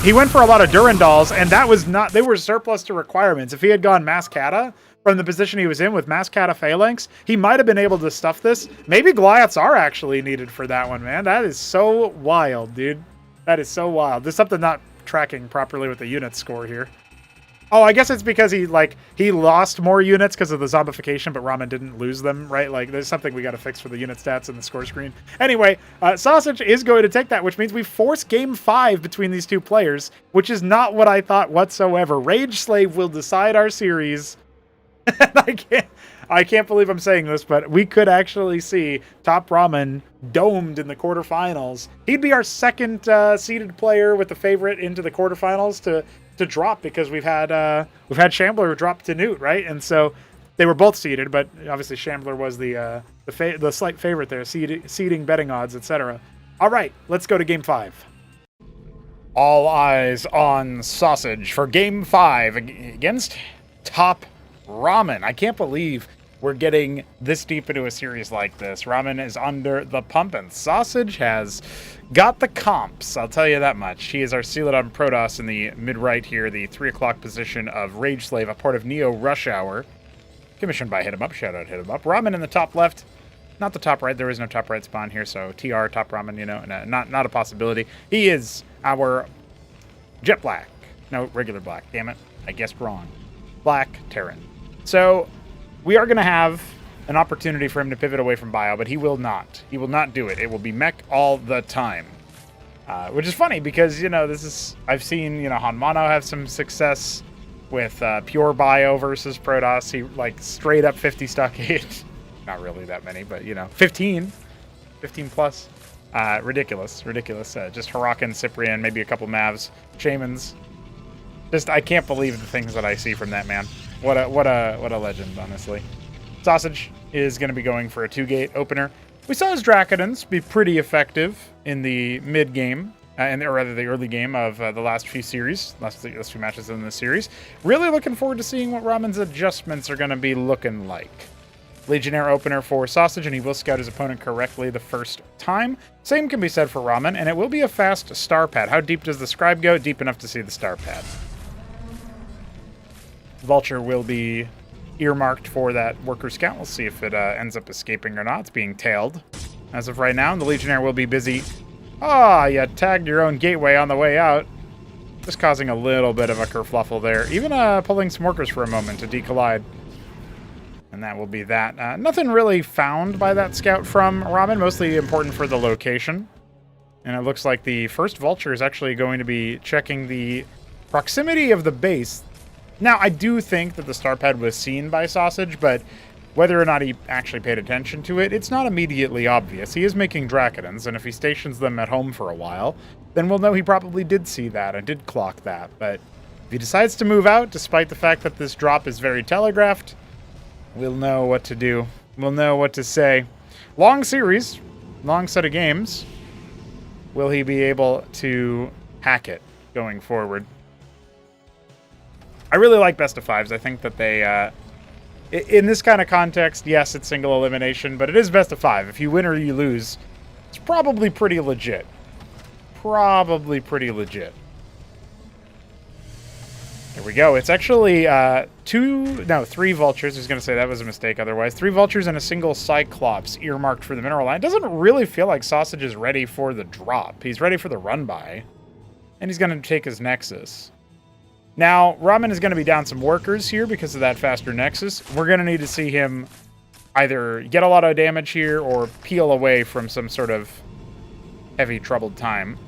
he went for a lot of Durandals, and that was not... They were surplus to requirements. If he had gone Mass Kata from the position he was in with Mass Kata Phalanx, he might have been able to stuff this. Maybe Goliaths are actually needed for that one, man. That is so wild, dude. That is so wild. There's something not tracking properly with the unit score here. Oh, I guess it's because he lost more units because of the zombification, but Ramen didn't lose them, right? Like, there's something we got to fix for the unit stats in the score screen. Anyway, Sosij is going to take that, which means we force game 5 between these two players, which is not what I thought whatsoever. Rage Slave will decide our series. I can't believe I'm saying this, but we could actually see TopRamen domed in the quarterfinals. He'd be our second seeded player with the favorite into the quarterfinals to drop, because we've had Shambler drop to Newt, right? And so they were both seeded, but obviously Shambler was the slight favorite there, seeding betting odds, etc. All right, let's go to game 5. All eyes on Sosij for game 5 against TopRamen. I can't believe we're getting this deep into a series like this. Ramen is under the pump, and Sosij has got the comps, I'll tell you that much. He is our Celadon Protoss in the mid-right here, the 3 o'clock position of Rage Slave, a part of Neo Rush Hour. Commissioned by Hit 'em Up, shout out Hit 'em Up. Ramen in the top left, not the top right, there is no top right spawn here, so TR, TopRamen, you know, not a possibility. He is our Jet Black. No, regular black, damn it, I guessed wrong. Black Terran. So we are going to have an opportunity for him to pivot away from bio, but he will not. He will not do it. It will be mech all the time. Which is funny because, you know, I've seen, you know, Hanmano have some success with pure bio versus Protoss. He, like, straight up 50 stockade. Not really that many, but, you know, 15 plus. Ridiculous. Just Hurakan, Cyprian, maybe a couple Mavs, Shamans. Just, I can't believe the things that I see from that man. What a legend, honestly. Sosij is going to be going for a 2-gate opener. We saw his Dracodons be pretty effective in the mid-game, or rather the early game of the last few matches in this series. Really looking forward to seeing what Ramen's adjustments are going to be looking like. Legionnaire opener for Sosij, and he will scout his opponent correctly the first time. Same can be said for Ramen, and it will be a fast star pad. How deep does the scribe go? Deep enough to see the star pad. Vulture will be earmarked for that worker scout. We'll see if it ends up escaping or not. It's being tailed as of right now, and the Legionnaire will be busy. You tagged your own gateway on the way out. Just causing a little bit of a kerfluffle there. Even pulling some workers for a moment to decollide. And that will be that. Nothing really found by that scout from Ramen, mostly important for the location. And it looks like the first Vulture is actually going to be checking the proximity of the base. Now, I do think that the star pad was seen by Sosij, but whether or not he actually paid attention to it, it's not immediately obvious. He is making Dracodons, and if he stations them at home for a while, then we'll know he probably did see that and did clock that. But if he decides to move out, despite the fact that this drop is very telegraphed, we'll know what to do. We'll know what to say. Long series, long set of games. Will he be able to hack it going forward? I really like best of fives. I think that they, in this kind of context, yes, it's single elimination, but it is best of five. If you win or you lose, it's probably pretty legit. Here we go. It's actually 3 Vultures. I was going to say that was a mistake otherwise. 3 Vultures and a single Cyclops earmarked for the mineral line. It doesn't really feel like Sosij is ready for the drop. He's ready for the run-by. And he's going to take his Nexus. Now, Ramen is going to be down some workers here because of that faster Nexus. We're going to need to see him either get a lot of damage here or peel away from some sort of heavy troubled time.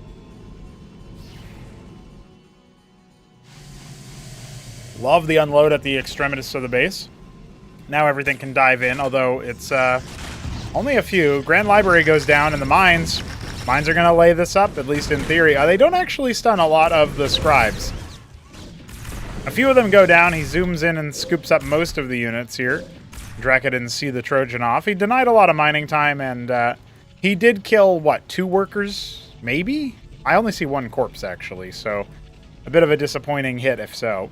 Love the unload at the extremities of the base. Now everything can dive in, although it's only a few. Grand Library goes down, and the mines are going to lay this up, at least in theory. They don't actually stun a lot of the scribes. A few of them go down. He zooms in and scoops up most of the units here. Draka didn't see the Trojan off. He denied a lot of mining time, and he did kill, 2 workers? Maybe? I only see 1 corpse, actually, so a bit of a disappointing hit, if so.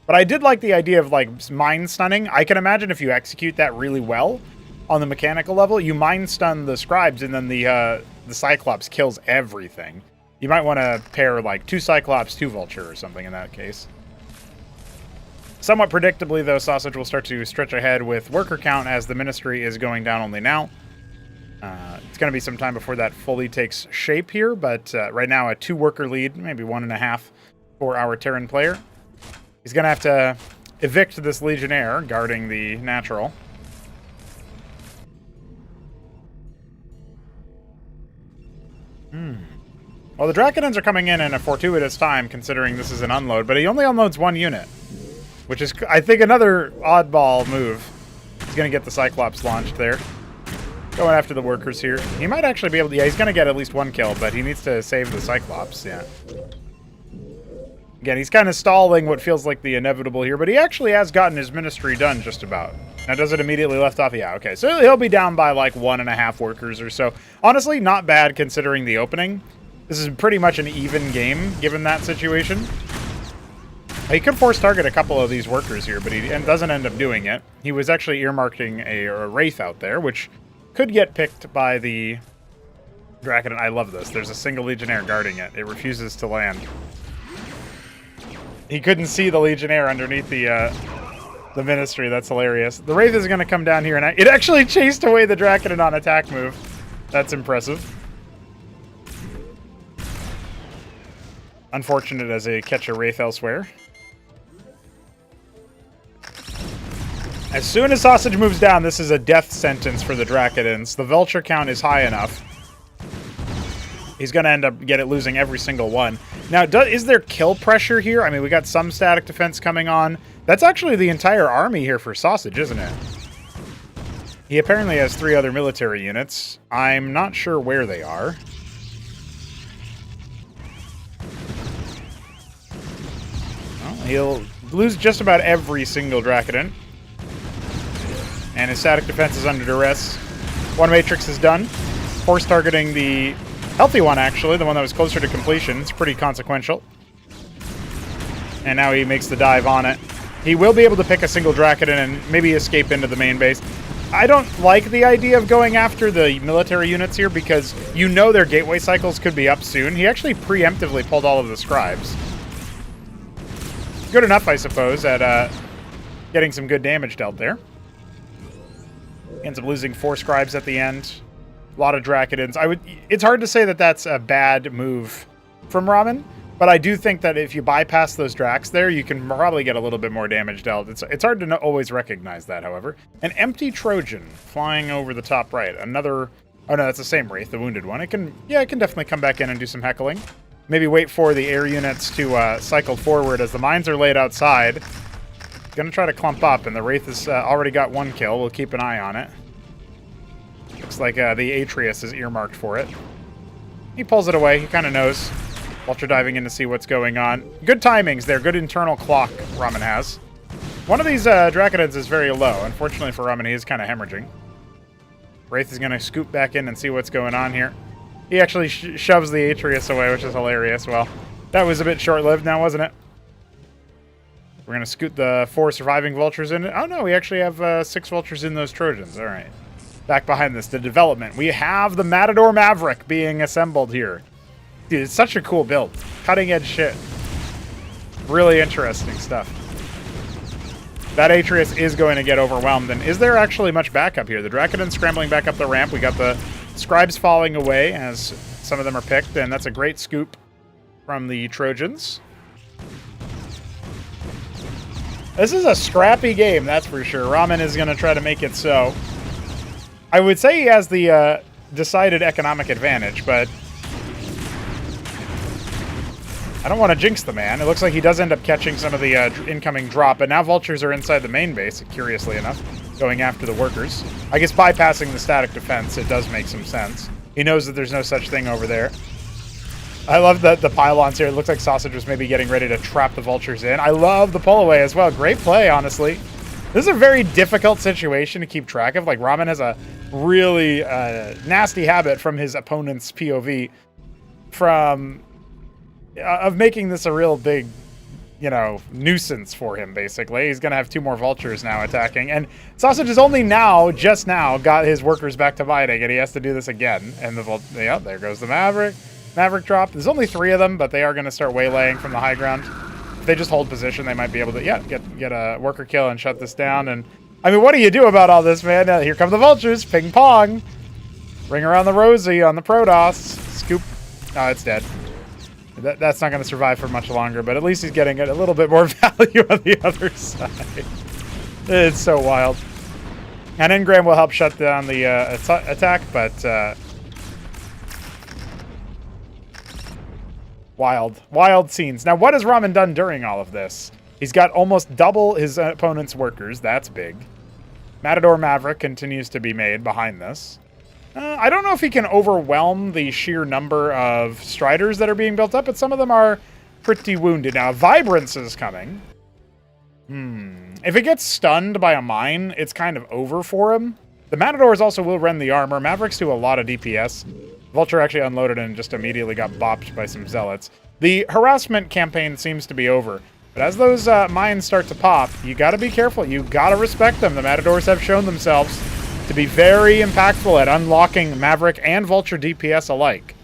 But I did like the idea of, mine stunning. I can imagine if you execute that really well on the mechanical level, you mine stun the scribes, and then the Cyclops kills everything. You might want to pair, 2 Cyclops, 2 Vulture or something in that case. Somewhat predictably, though, Sosij will start to stretch ahead with worker count as the Ministry is going down only now. It's going to be some time before that fully takes shape here, but right now a 2-worker lead, maybe 1.5 for our Terran player. He's going to have to evict this Legionnaire guarding the natural. Well, the Dracodons are coming in a fortuitous time, considering this is an unload, but he only unloads 1 unit. Which is, I think, another oddball move. He's going to get the Cyclops launched there. Going after the workers here. He might actually be able to... Yeah, he's going to get at least 1 kill, but he needs to save the Cyclops, yeah. Again, he's kind of stalling what feels like the inevitable here, but he actually has gotten his Ministry done just about. Now, does it immediately left off? Yeah, okay. So he'll be down by, 1.5 workers or so. Honestly, not bad considering the opening. This is pretty much an even game, given that situation. He could force target a couple of these workers here, but he doesn't end up doing it. He was actually earmarking a Wraith out there, which could get picked by the Dracodon. I love this. There's a single Legionnaire guarding it. It refuses to land. He couldn't see the Legionnaire underneath the Ministry. That's hilarious. The Wraith is going to come down here, and it actually chased away the Dracodon on attack move. That's impressive. Unfortunate as they catch a Wraith elsewhere. As soon as Sosij moves down, this is a death sentence for the Dracodons. The Vulture count is high enough. He's going to end up losing every single one. Now, is there kill pressure here? I mean, we got some static defense coming on. That's actually the entire army here for Sosij, isn't it? He apparently has 3 other military units. I'm not sure where they are. Well, he'll lose just about every single Dracodon. And his static defense is under duress. One matrix is done. Force targeting the healthy one, actually, the one that was closer to completion. It's pretty consequential. And now he makes the dive on it. He will be able to pick a single Dracodon and maybe escape into the main base. I don't like the idea of going after the military units here because you know their gateway cycles could be up soon. He actually preemptively pulled all of the scribes. Good enough, I suppose, at getting some good damage dealt there. Ends up losing 4 scribes at the end. A lot of Dracodons. It's hard to say that that's a bad move from Ramen, but I do think that if you bypass those Dracs there, you can probably get a little bit more damage dealt. It's hard to always recognize that, however. An empty Trojan flying over the top right. Another... Oh, no, that's the same Wraith, the wounded one. It can definitely come back in and do some heckling. Maybe wait for the air units to cycle forward as the mines are laid outside. Gonna try to clump up, and the Wraith has already got 1 kill. We'll keep an eye on it. Looks like the Atreus is earmarked for it. He pulls it away. He kind of knows. Vulture diving in to see what's going on. Good timings there. Good internal clock Ramen has. One of these Dracodons is very low. Unfortunately for Ramen, he is kind of hemorrhaging. Wraith is going to scoop back in and see what's going on here. He actually shoves the Atreus away, which is hilarious. Well, that was a bit short-lived now, wasn't it? We're going to scoot the 4 surviving Vultures in. Oh, no, we actually have 6 Vultures in those Trojans. All right. Back behind this, the development. We have the Matador Maverick being assembled here. Dude, it's such a cool build. Cutting-edge shit. Really interesting stuff. That Atreus is going to get overwhelmed. And is there actually much backup here? The Dracodon scrambling back up the ramp. We got the Scribes falling away as some of them are picked. And that's a great scoop from the Trojans. This is a scrappy game, that's for sure. Ramen is going to try to make it so. I would say he has the decided economic advantage, but I don't want to jinx the man. It looks like he does end up catching some of the incoming drop, but now Vultures are inside the main base, curiously enough, going after the workers. I guess bypassing the static defense, it does make some sense. He knows that there's no such thing over there. I love the pylons here. It looks like Sosij was maybe getting ready to trap the Vultures in. I love the pull away as well. Great play, honestly. This is a very difficult situation to keep track of. Like, Ramen has a really nasty habit from his opponent's POV of making this a real big, nuisance for him, basically. He's going to have 2 more Vultures now attacking. And Sosij has only just now, got his workers back to fighting, and he has to do this again. And there goes the Maverick. Maverick drop. There's only 3 of them, but they are going to start waylaying from the high ground. If they just hold position, they might be able to, get a worker kill and shut this down. And I mean, what do you do about all this, man? Here come the Vultures, ping pong, ring around the Rosie on the Protoss, scoop. Oh, it's dead. That's not going to survive for much longer, but at least he's getting a little bit more value on the other side. It's so wild. And Engram will help shut down the attack, but wild scenes. Now, what has Ramen done during all of this? He's got almost double his opponent's workers. That's big. Matador Maverick continues to be made behind this. I don't know if he can overwhelm the sheer number of Striders that are being built up, but some of them are pretty wounded. Now, Vibrance is coming. If it gets stunned by a mine, it's kind of over for him. The Matadors also will rend the armor. Mavericks do a lot of DPS. Vulture actually unloaded and just immediately got bopped by some Zealots. The harassment campaign seems to be over. But as those mines start to pop, you gotta be careful. You gotta respect them. The Matadors have shown themselves to be very impactful at unlocking Maverick and Vulture DPS alike.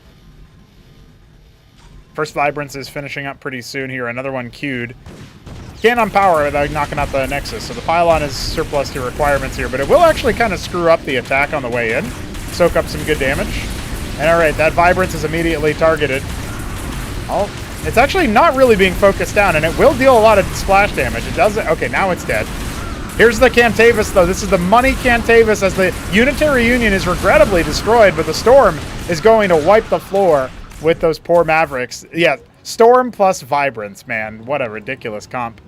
First Vibrance is finishing up pretty soon here. Another one queued. Can't unpower without knocking out the Nexus. So the Pylon is surplus to requirements here, but it will actually kind of screw up the attack on the way in. Soak up some good damage. And alright, that Vibrance is immediately targeted. It's actually not really being focused down, and it will deal a lot of splash damage. It doesn't... Okay, now it's dead. Here's the Cantavis, though. This is the money Cantavis as the Unitary Union is regrettably destroyed, but the Storm is going to wipe the floor with those poor Mavericks. Yeah, Storm plus Vibrance, man. What a ridiculous comp.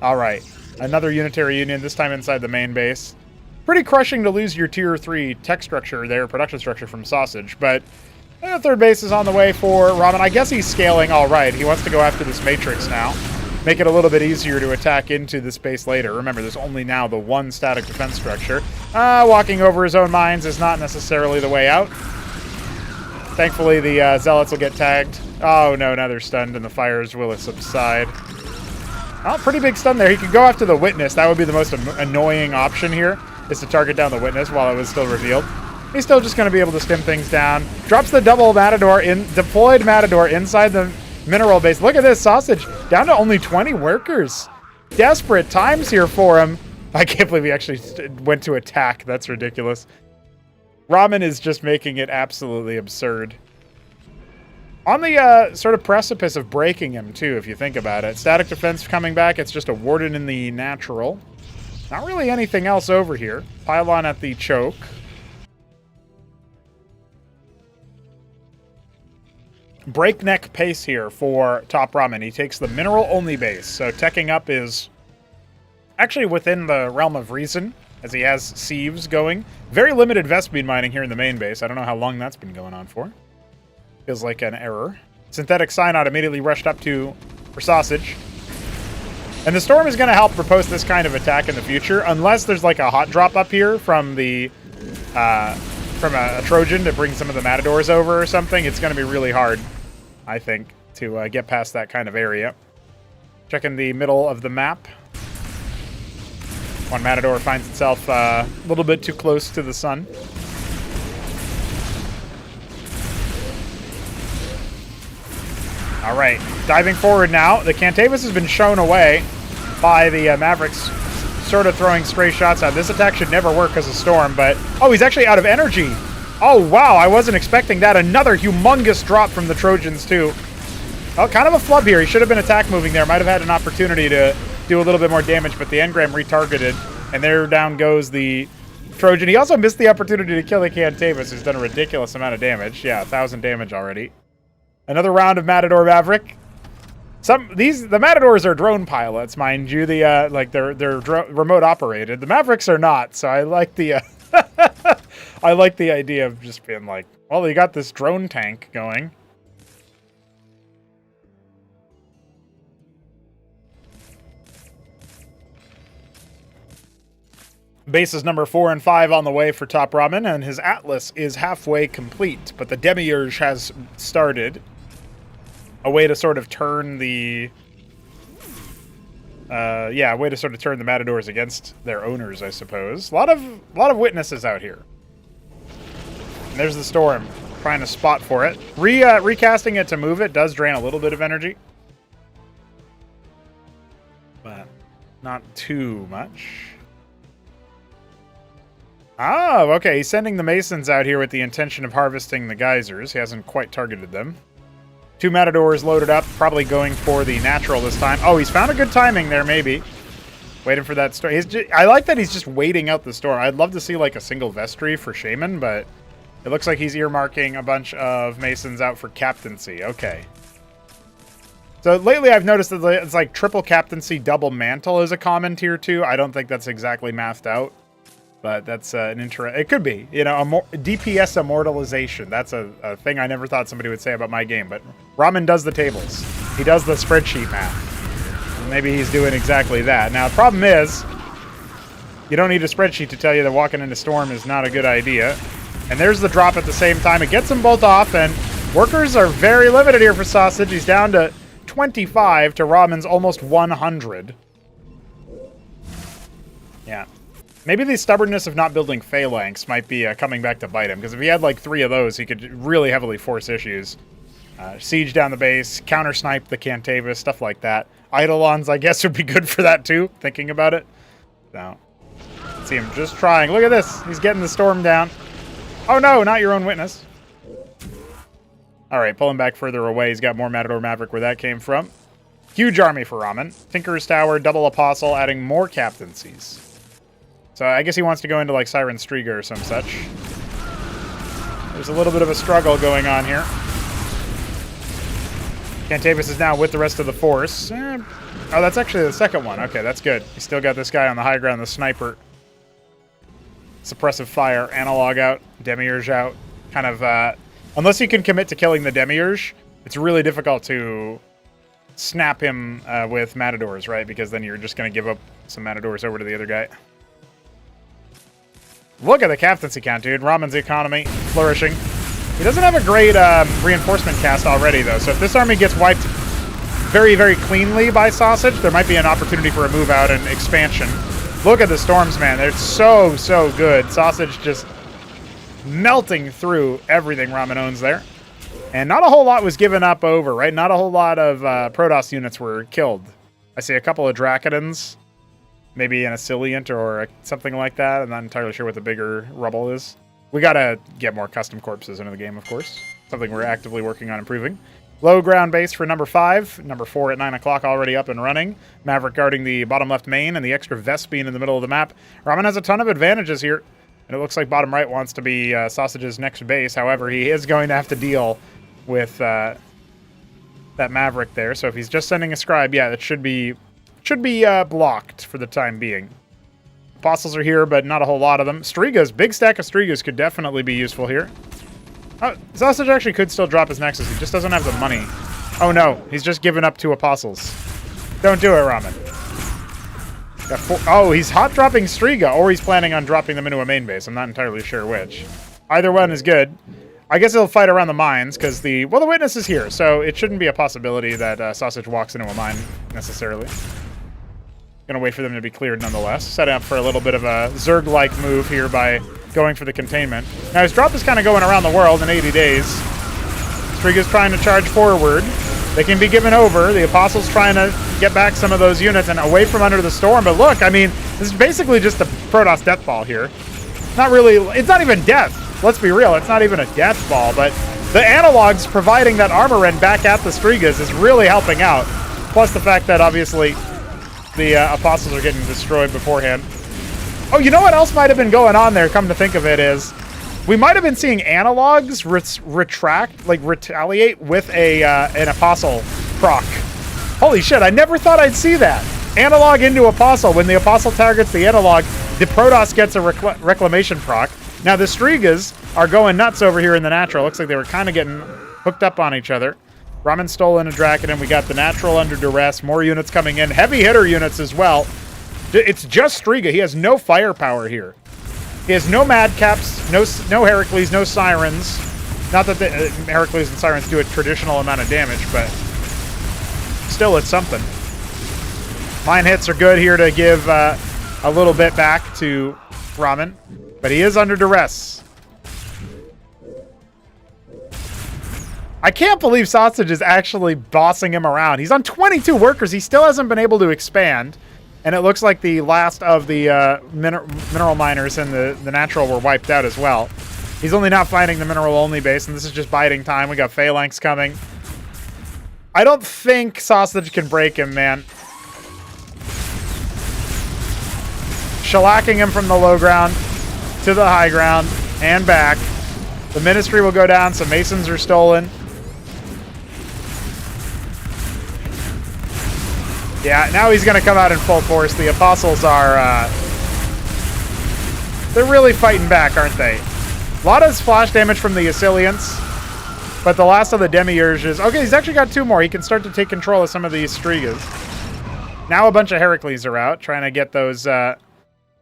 All right, another Unitary Union, this time inside the main base. Pretty crushing to lose your Tier 3 tech structure there, production structure from Sosij, but third base is on the way for Ramen. I guess he's scaling all right. He wants to go after this Matrix now. Make it a little bit easier to attack into the space later. Remember, there's only now the one static defense structure. Walking over his own mines is not necessarily the way out. Thankfully, the Zealots will get tagged. Oh, no, now they're stunned, and the fires will subside. Oh, pretty big stun there. He could go after the Witness. That would be the most annoying option here, is to target down the Witness while it was still revealed. He's still just going to be able to stim things down. Drops the double Matador, deployed Matador inside the mineral base. Look at this, Sosij down to only 20 workers. Desperate times here for him. I can't believe he actually went to attack. That's ridiculous. Ramen is just making it absolutely absurd. On the sort of precipice of breaking him, too, if you think about it. Static defense coming back. It's just a Warden in the natural. Not really anything else over here. Pylon at the choke. Breakneck pace here for TopRamen. He takes the mineral-only base, so teching up is actually within the realm of reason, as he has sieves going. Very limited Vespene mining here in the main base. I don't know how long that's been going on for. Feels like an error. Synthetic Synod immediately rushed up for Sosij. And the Storm is going to help propose this kind of attack in the future, unless there's like a hot drop up here from the from a Trojan to bring some of the Matadors over or something. It's going to be really hard, I think, to get past that kind of area. Checking the middle of the map. One Matador finds itself a little bit too close to the sun. All right, diving forward now. The Cantavis has been shown away by the Mavericks, sort of throwing stray shots out. This attack should never work as a Storm, but... Oh, he's actually out of energy. Oh, wow, I wasn't expecting that. Another humongous drop from the Trojans, too. Oh, kind of a flub here. He should have been attack moving there. Might have had an opportunity to do a little bit more damage, but the engram retargeted, and there down goes the Trojan. He also missed the opportunity to kill the Cantavis, who's done a ridiculous amount of damage. Yeah, 1,000 damage already. Another round of Matador Maverick. The Matadors are drone pilots, mind you. They're remote operated. The Mavericks are not, so I like the I like the idea of just being like, well, you got this drone tank going. Bases number 4 and 5 on the way for TopRamen, and his Atlas is halfway complete, but the Demiurge has started. A way to sort of turn the... a way to sort of turn the Matadors against their owners, I suppose. A lot of witnesses out here. And there's the Storm, trying to spot for it. Recasting it to move it does drain a little bit of energy. But not too much. Oh, okay. He's sending the Masons out here with the intention of harvesting the geysers. He hasn't quite targeted them. 2 Matadors loaded up, probably going for the natural this time. Oh, he's found a good timing there, maybe. Waiting for that storm. I like that he's just waiting out the storm. I'd love to see like a single Vestry for Shaman, but it looks like he's earmarking a bunch of Masons out for captaincy. Okay. So lately I've noticed that it's like triple captaincy, double mantle is a common tier 2. I don't think that's exactly mathed out. But that's an it could be, you know, DPS immortalization. That's a thing I never thought somebody would say about my game. But Ramen does the tables. He does the spreadsheet math. Maybe he's doing exactly that. Now, the problem is, you don't need a spreadsheet to tell you that walking into Storm is not a good idea. And there's the drop at the same time. It gets them both off, and workers are very limited here for Sosij. He's down to 25 to Ramen's almost 100. Yeah. Maybe the stubbornness of not building phalanx might be coming back to bite him, because if he had like 3 of those, he could really heavily force issues. Siege down the base, counter-snipe the Cantavis, stuff like that. Eidolons, I guess, would be good for that too, thinking about it. So, see him just trying. Look at this. He's getting the Storm down. Oh no, not your own witness. All right, pull him back further away. He's got more Matador Maverick where that came from. Huge army for Ramen. Tinker's Tower, double apostle, adding more captaincies. So I guess he wants to go into like Siren Striga or some such. There's a little bit of a struggle going on here. Cantavis is now with the rest of the force. Oh, that's actually the second one. Okay, that's good. He's still got this guy on the high ground, the sniper. Suppressive fire, analog out, demiurge out. Kind of, unless you can commit to killing the demiurge, it's really difficult to snap him with matadors, right? Because then you're just going to give up some matadors over to the other guy. Look at the captaincy count, dude. Ramen's economy flourishing. He doesn't have a great reinforcement cast already, though. So if this army gets wiped very, very cleanly by Sosij, there might be an opportunity for a move out and expansion. Look at the storms, man. They're so, so good. Sosij just melting through everything Ramen owns there. And not a whole lot was given up over, right? Not a whole lot of Protoss units were killed. I see a couple of Dracodons. Maybe an Asiliant or something like that. I'm not entirely sure what the bigger rubble is. We gotta get more custom corpses into the game, of course. Something we're actively working on improving. Low ground base for number 5. Number 4 at 9 o'clock already up and running. Maverick guarding the bottom left main and the extra Vespine in the middle of the map. Ramen has a ton of advantages here. And it looks like bottom right wants to be Sosij's next base. However, he is going to have to deal with that Maverick there. So if he's just sending a scribe, yeah, that should be blocked for the time being. Apostles are here, but not a whole lot of them. Strigas, big stack of Strigas could definitely be useful here. Sosij actually could still drop his Nexus. He just doesn't have the money. Oh no, he's just given up 2 Apostles. Don't do it, Ramen. Oh, he's hot dropping Striga, or he's planning on dropping them into a main base. I'm not entirely sure which. Either one is good. I guess he'll fight around the mines, because the witness is here, so it shouldn't be a possibility that Sosij walks into a mine, necessarily. Gonna wait for them to be cleared nonetheless. Set up for a little bit of a Zerg-like move here by going for the containment. Now his drop is kind of going around the world in 80 days. Striga's trying to charge forward. They can be given over. The Apostle's trying to get back some of those units and away from under the storm. But look, I mean, this is basically just a Protoss death ball here. Not really, it's not even death. Let's be real, it's not even a death ball, but the analogs providing that armor rend back at the Strigas is really helping out. Plus the fact that obviously the Apostles are getting destroyed beforehand. Oh, you know what else might have been going on there, come to think of it, is we might have been seeing analogs retaliate with an Apostle proc. Holy shit, I never thought I'd see that. Analog into Apostle. When the Apostle targets the analog, the Protoss gets a reclamation proc. Now the Strigas are going nuts over here in the natural. Looks like they were kind of getting hooked up on each other. Ramen stole in a Dracodon. We got the natural under duress. More units coming in. Heavy hitter units as well. It's just Striga. He has no firepower here. He has no Madcaps, no Heracles, no Sirens. Not that the Heracles and Sirens do a traditional amount of damage, but still it's something. Mine hits are good here to give a little bit back to Ramen, but he is under duress. I can't believe Sosij is actually bossing him around. He's on 22 workers. He still hasn't been able to expand. And it looks like the last of the mineral miners and the natural were wiped out as well. He's only not fighting the mineral-only base, and this is just biding time. We got Phalanx coming. I don't think Sosij can break him, man. Shellacking him from the low ground to the high ground and back. The Ministry will go down. Some Masons are stolen. Yeah, now he's going to come out in full force. The Apostles are... they're really fighting back, aren't they? A lot of splash damage from the Asiliants. But the last of the Demiurges... Okay, he's actually got 2 more. He can start to take control of some of these Strigas. Now a bunch of Heracles are out, trying to get those that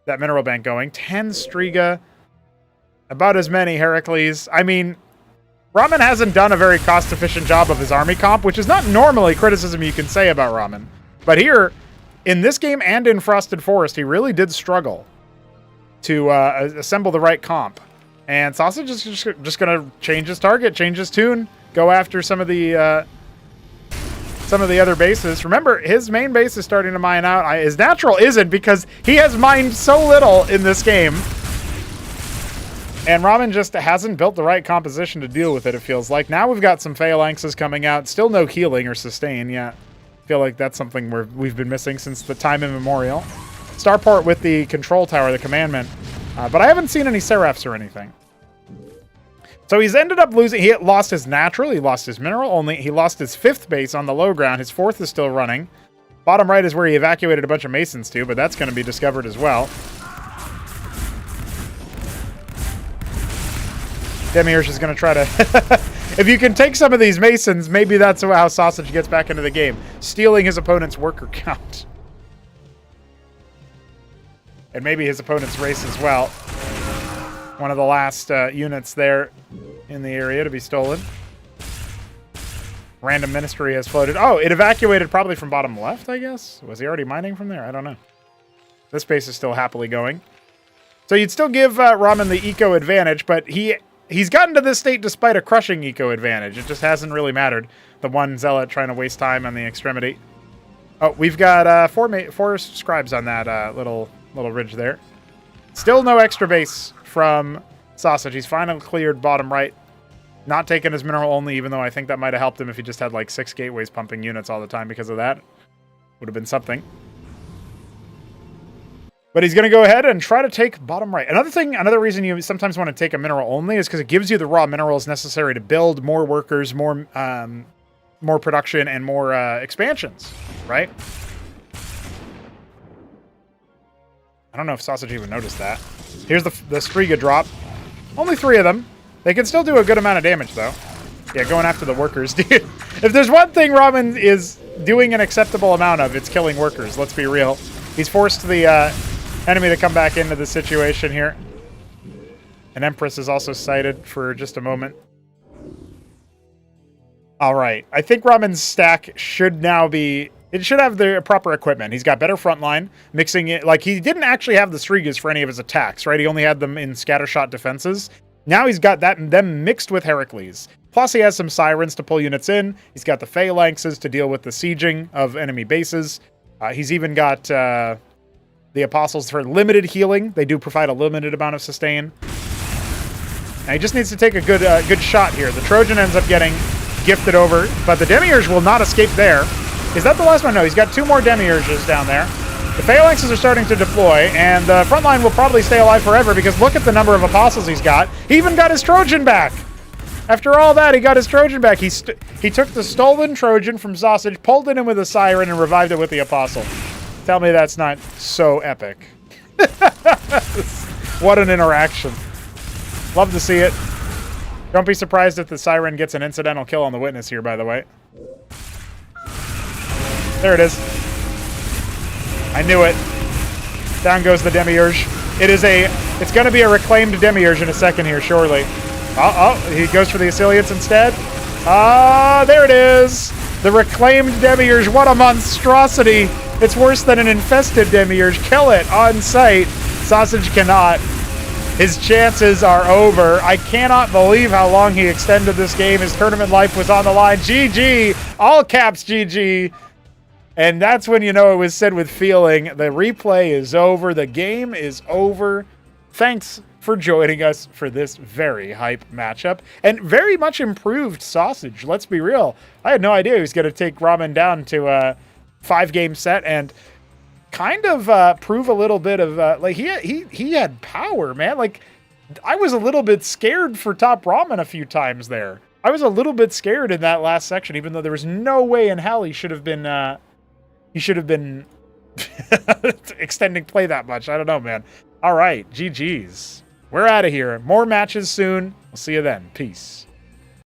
mineral bank going. 10 Striga. About as many Heracles. I mean, Ramen hasn't done a very cost-efficient job of his army comp, which is not normally criticism you can say about Ramen. But here, in this game and in Frosted Forest, he really did struggle to assemble the right comp. And Sosij is just going to change his target, change his tune, go after some of the other bases. Remember, his main base is starting to mine out. His natural isn't, because he has mined so little in this game. And Ramen just hasn't built the right composition to deal with it, it feels like. Now we've got some Phalanxes coming out. Still no healing or sustain yet. feel like that's something we've been missing since the time immemorial. Starport with the control tower, the commandment. But I haven't seen any Seraphs or anything. So he's ended up losing. He lost his natural. He lost his mineral only. He lost his 5th base on the low ground. His 4th is still running. Bottom right is where he evacuated a bunch of Masons to, but that's going to be discovered as well. Demiurge is going to try to... If you can take some of these Masons, maybe that's how Sosij gets back into the game. Stealing his opponent's worker count. And maybe his opponent's race as well. One of the last units there in the area to be stolen. Random Ministry has floated. Oh, it evacuated probably from bottom left, I guess? Was he already mining from there? I don't know. This base is still happily going. So you'd still give Ramen the eco advantage, but he's gotten to this state despite a crushing eco advantage. It just hasn't really mattered. The one Zealot trying to waste time on the extremity. Oh, we've got four scribes on that little ridge there. Still no extra base from Sosij. He's finally cleared bottom right. Not taking his mineral only, even though I think that might have helped him if he just had like 6 gateways pumping units all the time because of that. Would have been something. But he's going to go ahead and try to take bottom right. Another reason you sometimes want to take a mineral only is because it gives you the raw minerals necessary to build more workers, more production, and more expansions, right? I don't know if Sosij even noticed that. Here's the Striga drop. Only 3 of them. They can still do a good amount of damage, though. Yeah, going after the workers. Dude, if there's one thing Ramen is doing an acceptable amount of, it's killing workers. Let's be real. He's forced the enemy to come back into the situation here. An Empress is also sighted for just a moment. All right. I think Ramen's stack should now be... It should have the proper equipment. He's got better frontline, mixing it... Like, he didn't actually have the Strigas for any of his attacks, right? He only had them in scattershot defenses. Now he's got them mixed with Heracles. Plus he has some Sirens to pull units in. He's got the Phalanxes to deal with the sieging of enemy bases. He's even got the Apostles for limited healing. They do provide a limited amount of sustain. Now he just needs to take a good shot here. The Trojan ends up getting gifted over, but the Demiurge will not escape there. Is that the last one? No, he's got 2 more Demiurges down there. The Phalanxes are starting to deploy, and the front line will probably stay alive forever because look at the number of Apostles he's got. He even got his Trojan back! After all that, he got his Trojan back. He took the stolen Trojan from Sosij, pulled it in with a Siren, and revived it with the Apostle. Tell me that's not so epic. What an interaction. Love to see it. Don't be surprised if the Siren gets an incidental kill on the Witness here, by the way. There it is. I knew it. Down goes the Demiurge. It's going to be a reclaimed Demiurge in a second here, surely. He goes for the Asiliates instead. There it is. The reclaimed Demiurge. What a monstrosity. It's worse than an infested Demiurge. Kill it on sight. Sosij cannot. His chances are over. I cannot believe how long he extended this game. His tournament life was on the line. GG. All caps GG. And that's when you know it was said with feeling. The replay is over. The game is over. Thanks for joining us for this very hype matchup. And very much improved Sosij. Let's be real. I had no idea he was going to take Ramen down to a 5-game set and kind of prove a little bit of... like he had power, man. Like, I was a little bit scared for TopRamen a few times there. I was a little bit scared in that last section, even though there was no way in hell he should have been... He should have been extending play that much. I don't know, man. All right. GG's. We're out of here. More matches soon. We'll see you then. Peace.